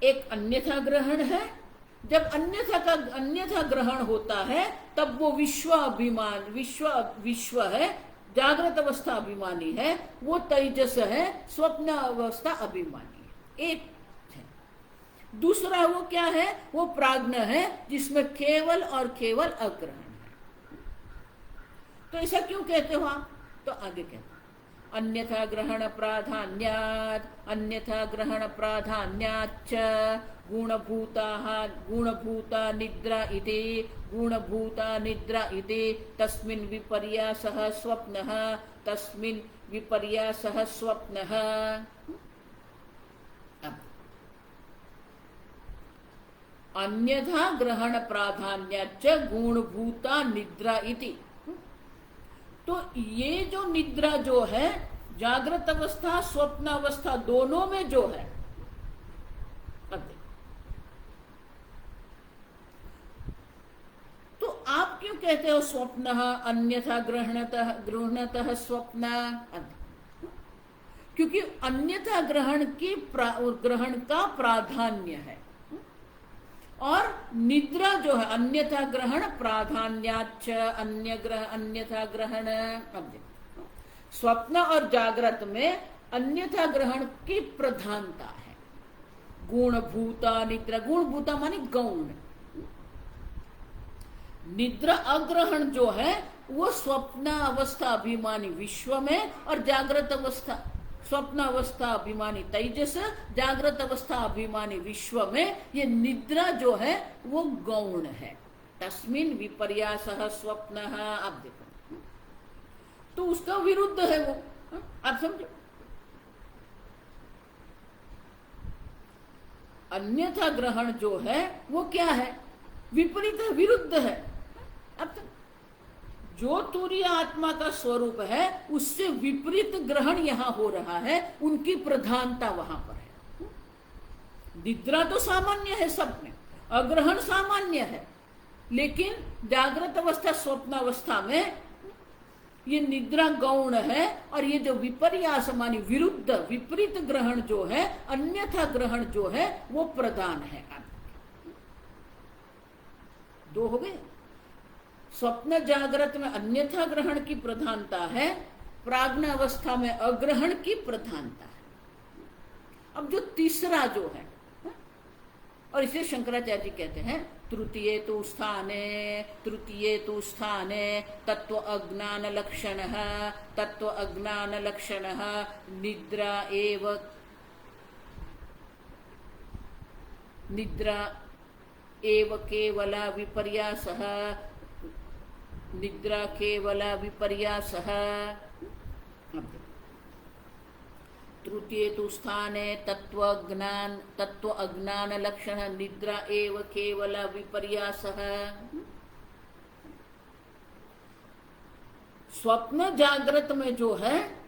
[SPEAKER 1] एक अन्यथा ग्रहण है, जब अन्यथा ग्रहण होता है तब वो विश्व है, जागृत अवस्था अभिमानी है, वो तेजस है, स्वप्न अवस्था अभिमानी है, एक है। दूसरा वो क्या है? वो प्राज्ञ है जिसमें केवल और केवल अग्रहण है। तो ऐसा क्यों कहते हो आप? तो आगे कहते अन्यथा ग्रहण प्राधान्यात्, अन्यथा ग्रहण प्राधान्याच्च गुणभूता निद्रा इति, गुणभूता निद्रा इति तस्मिन् विपर्यासः स्वप्नः, तस्मिन् विपर्यासः स्वप्नः। अन्यथा ग्रहण प्राधान्याच्च गुणभूता निद्रा इति, तो ये जो निद्रा जो है जागृत अवस्था स्वप्न अवस्था दोनों में जो है, तो आप क्यों कहते हो स्वप्न अन्यथा गृह्णतः स्वप्न? क्योंकि अन्यथा ग्रहण का प्राधान्य है, और निद्रा जो है अन्यथा ग्रहण प्राधान्याच्च अन्यथा ग्रहण। स्वप्न और जागृत में अन्यथा ग्रहण की प्रधानता है। गुणभूता निद्रा, गुणभूता माने गौण। निद्रा अग्रहण जो है वो स्वप्न अवस्था अभिमानी विश्व में, और जागृत अवस्था स्वप्न अवस्था अभिमानी तेजस, जागृत अवस्था अभिमानी विश्व में, ये निद्रा जो है वो गौण है। तस्मिन विपर्यासः स्वप्नः। आप देखो, तो उसका विरुद्ध है वो। आप समझो, अन्यथा ग्रहण जो है वो क्या है? विपरीत है, विरुद्ध है। अब जो तुरीय आत्मा का स्वरूप है उससे विपरीत ग्रहण यहां हो रहा है, उनकी प्रधानता वहां पर है। निद्रा तो सामान्य है सब में, अग्रहण सामान्य है, लेकिन जागृत अवस्था स्वप्न अवस्था में ये निद्रा गौण है, और ये जो विपर्यास मानी विरुद्ध विपरीत ग्रहण जो है, अन्यथा ग्रहण जो है वो प्रधान है। दो हो गए। स्वप्न जागृत में अन्यथा ग्रहण की प्रधानता है, प्राज्ञ अवस्था में अग्रहण की प्रधानता है। अब जो तीसरा जो है, और इसे शंकराचार्य जी कहते हैं तृतीये तु स्थाने तत्व अज्ञान लक्षण निद्रा एव केवला विपर्यासः। तृतीये तु स्थाने तत्व अज्ञान लक्षण निद्रा एव केवल विपर्यासः। स्वप्न जागृत में जो है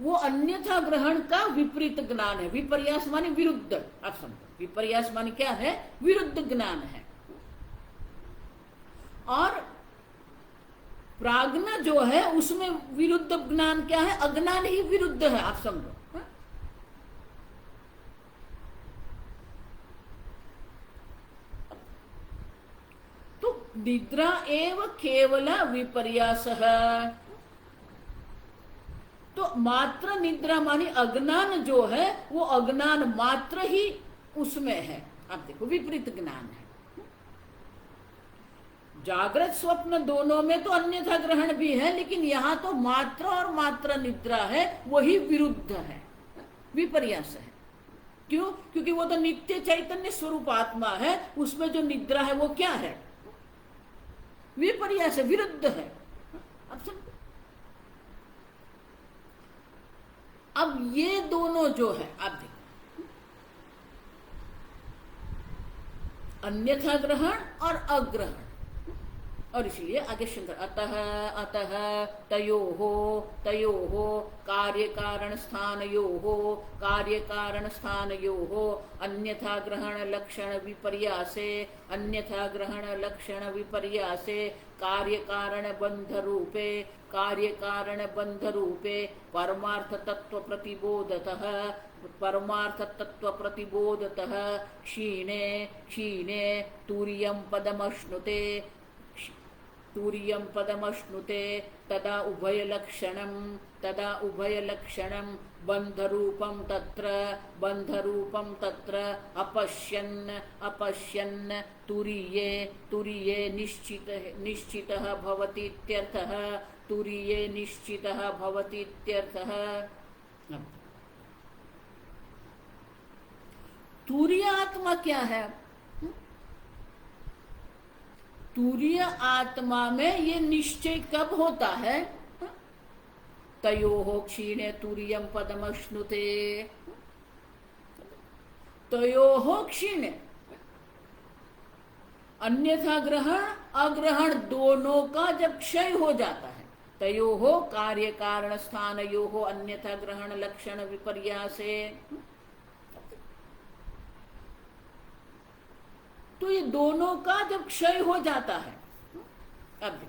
[SPEAKER 1] वो अन्यथा ग्रहण का विपरीत ज्ञान है। विपर्यास माने विरुद्ध। आप समझो, विपर्यास माने क्या है? विरुद्ध ज्ञान है। और प्राज्ञ जो है उसमें विरुद्ध ज्ञान क्या है? अज्ञान ही विरुद्ध है। आप समझो, हा? तो निद्रा एव केवल विपर्यासः। तो मात्र निद्रा मानी अज्ञान जो है वो अज्ञान मात्र ही उसमें है। आप देखो, विपरीत ज्ञान है। जागृत स्वप्न दोनों में तो अन्यथा ग्रहण भी है, लेकिन यहां तो मात्र और मात्र निद्रा है, वही विरुद्ध है, विपर्यास है। क्यों? क्योंकि वो तो नित्य चैतन्य स्वरूप आत्मा है, उसमें जो निद्रा है वो क्या है? विपर्यास है, विरुद्ध है। अब ये दोनों जो है, आप देखो, अन्यथा ग्रहण और अग्रहण, और इसलिए आगे शंकर अतः तयोः कार्य कारण स्थानयोः अन्यथा ग्रहण लक्षण विपर्यासे कार्य कारण बंध रूपे परमार्थ तत्व प्रतिबोधतः क्षीणे तुर्यं पदमश्नुते तदा उभयलक्षणं बन्धरूपं तत्र अपश्यन् तुरीये निश्चितः भवतीत्यर्थः। तुरीय आत्मा क्या है? तुरीय आत्मा में ये निश्चय कब होता है? तयोः क्षीणे तुरीयं पदमश्नुते। तयोः क्षीणे, अन्यथा ग्रहण अग्रहण दोनों का जब क्षय हो जाता है, तयोः कार्य कारण स्थानयोः अन्यथा ग्रहण लक्षण विपर्यासे। तो ये दोनों का जब क्षय हो जाता है, अब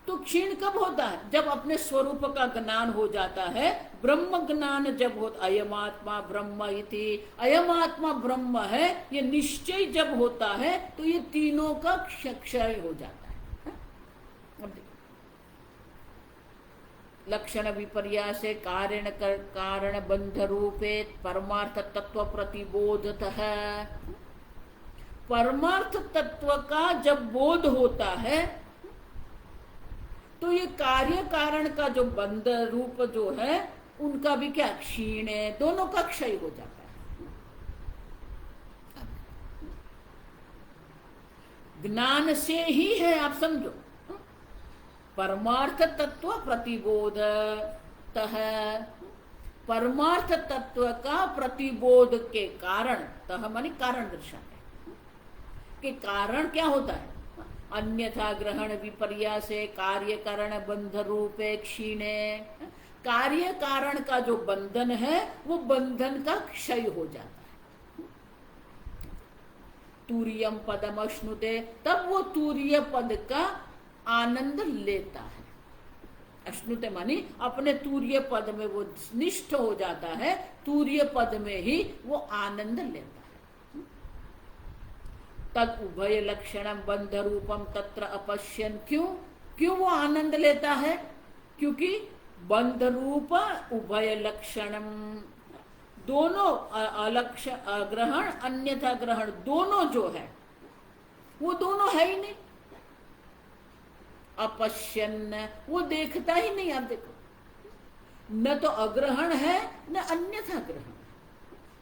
[SPEAKER 1] तो क्षीण कब होता है? जब अपने स्वरूप का ज्ञान हो जाता है, ब्रह्म ज्ञान जब होता, अयमात्मा ब्रह्म इति, अयमात्मा ब्रह्म है, ये निश्चय जब होता है तो ये तीनों का क्षय हो जाता है। अब लक्षण विपर्यासे कारण बंध रूपे परमार्थ तत्व प्रतिबोधतः। परमार्थ तत्व का जब बोध होता है तो ये कार्य कारण का जो बंध रूप जो है उनका भी क्या? क्षीण है, दोनों का क्षय हो जाता है। ज्ञान से ही है, आप समझो। परमार्थ तत्व प्रतिबोधतः, परमार्थ तत्व का प्रतिबोध के कारण, तह मानी कारण दर्शाते कि कारण क्या होता है, अन्यथा ग्रहण विपर्यासे कार्य कारण बंध रूपे क्षीणे, कार्य कारण का जो बंधन है वो बंधन का क्षय हो जाता है। तूर्यम पदम अश्नुते, तब वो तूर्य पद का आनंद लेता है। अश्नुते मानी अपने तूर्य पद में वो निष्ठ हो जाता है, तूर्य पद में ही वो आनंद लेता है। तद उभय लक्षणम बंध रूपम तत्र अपश्यन, क्यों वो आनंद लेता है? क्योंकि बंध रूप उभय लक्षणम, दोनों अलक्ष ग्रहण अन्यथा ग्रहण दोनों जो है वो दोनों है ही नहीं। अपश्यन, वो देखता ही नहीं। आप देखो, न तो अग्रहण है न अन्यथा ग्रहण,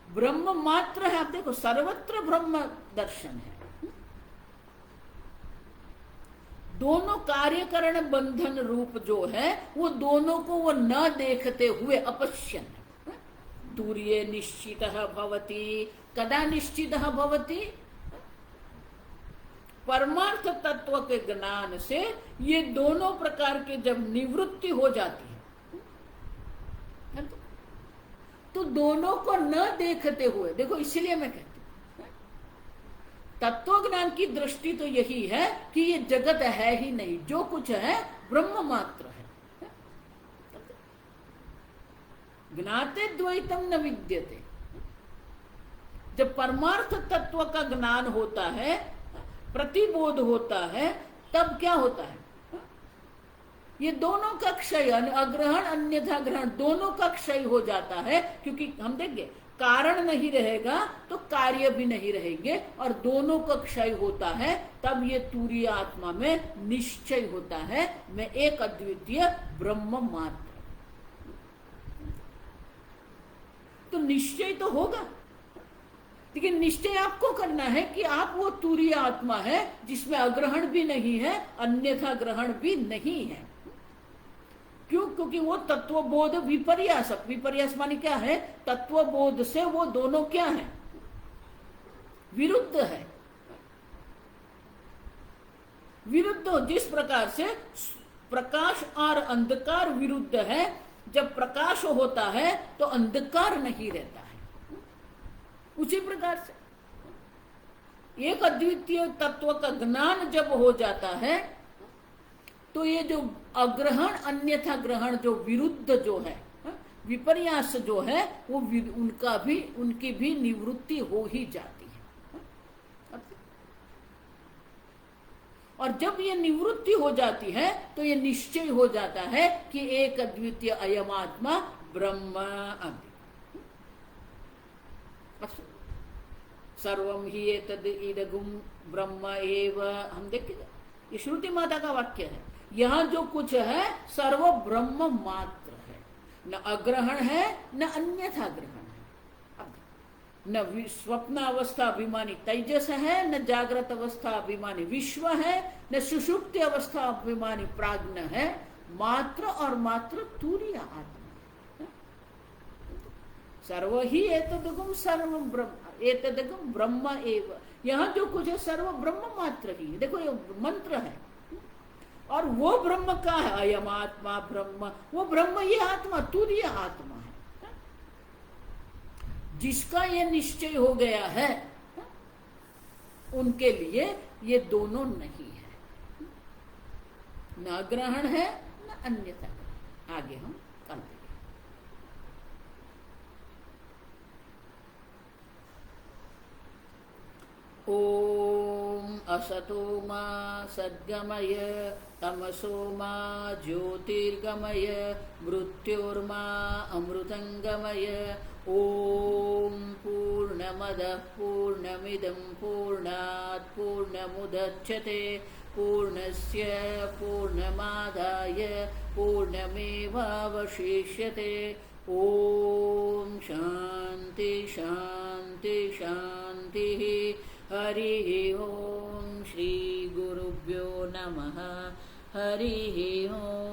[SPEAKER 1] ब्रह्म मात्र है। आप देखो, सर्वत्र ब्रह्म दर्शन है। दोनों कार्यकरण बंधन रूप जो है वो दोनों को वो न देखते हुए अपश्यन, तूर्ये निश्चितः भवति, कदा निश्चितः भवति? परमार्थ तत्व के ज्ञान से ये दोनों प्रकार के जब निवृत्ति हो जाती है तो दोनों को न देखते हुए, देखो इसलिए मैं कहती हूं तत्व ज्ञान की दृष्टि तो यही है कि ये जगत है ही नहीं, जो कुछ है ब्रह्म मात्र है। ज्ञाते द्वैतम न विद्यते, जब परमार्थ तत्व का ज्ञान होता है, प्रतिबोध होता है, तब क्या होता है? ये दोनों का क्षय, अग्रहण अन्यथा ग्रहण दोनों का क्षय हो जाता है। क्योंकि हम देखेंगे कारण नहीं रहेगा तो कार्य भी नहीं रहेंगे, और दोनों का क्षय होता है, तब ये तूर्य आत्मा में निश्चय होता है, मैं एक अद्वितीय ब्रह्म मात्र। तो निश्चय तो होगा, लेकिन निश्चय आपको करना है कि आप वो तूर्य आत्मा है जिसमें अग्रहण भी नहीं है, अन्यथा ग्रहण भी नहीं है। क्यों? क्योंकि वो तत्वबोध विपर्यास, विपर्यास माने क्या है? तत्वबोध से वो दोनों क्या है? विरुद्ध है। विरुद्ध, जिस प्रकार से प्रकाश और अंधकार विरुद्ध है, जब प्रकाश होता है तो अंधकार नहीं रहता है, उसी प्रकार से एक अद्वितीय तत्व का ज्ञान जब हो जाता है तो ये जो अग्रहण अन्यथा ग्रहण जो विरुद्ध जो है, विपर्यास जो है, वो उनकी भी निवृत्ति हो ही जाती है। और जब ये निवृत्ति हो जाती है तो ये निश्चय हो जाता है कि एक अद्वितीय अयम आत्मा ब्रह्म सर्वम ही एतद् इदगुम ब्रह्म एव। हम देखेंगे, ये श्रुति माता का वाक्य है। यहाँ जो कुछ है सर्व ब्रह्म मात्र है, न अग्रहण है न अन्यथा ग्रहण है। न स्वप्न अवस्था अभिमानी तेजस है, न जागृत अवस्था अभिमानी विश्व है, न सुषुप्ति अवस्था अभिमानी प्राज्ञ है, मात्र और मात्र तूर्य आत्मा। सर्व ही एतद्गुम सर्व ब्रह्म, एतद्गुम ब्रह्म एव। यहाँ जो कुछ है सर्व ब्रह्म मात्र ही। देखो ये मंत्र है, और वो ब्रह्म का है, अयम आत्मा ब्रह्म। वो ब्रह्म ये आत्मा तूर्य आत्मा है, जिसका ये निश्चय हो गया है, उनके लिए ये दोनों नहीं है, न ग्रहण है न अन्यथा। आगे हम कल देखेंगे। ओम असतो मा सद्गमय तमसो मा ज्योतिर्गमय मृत्योर्मा अमृतंगमय। ओम पूर्णमदः पूर्णमिदं पूर्णात् पूर्णमुदच्यते पूर्णस्य पूर्णमादाय पूर्णमेवावशिष्यते। ओम शांति शांति शांति। हरि ओम श्री नमः। हरि ओम।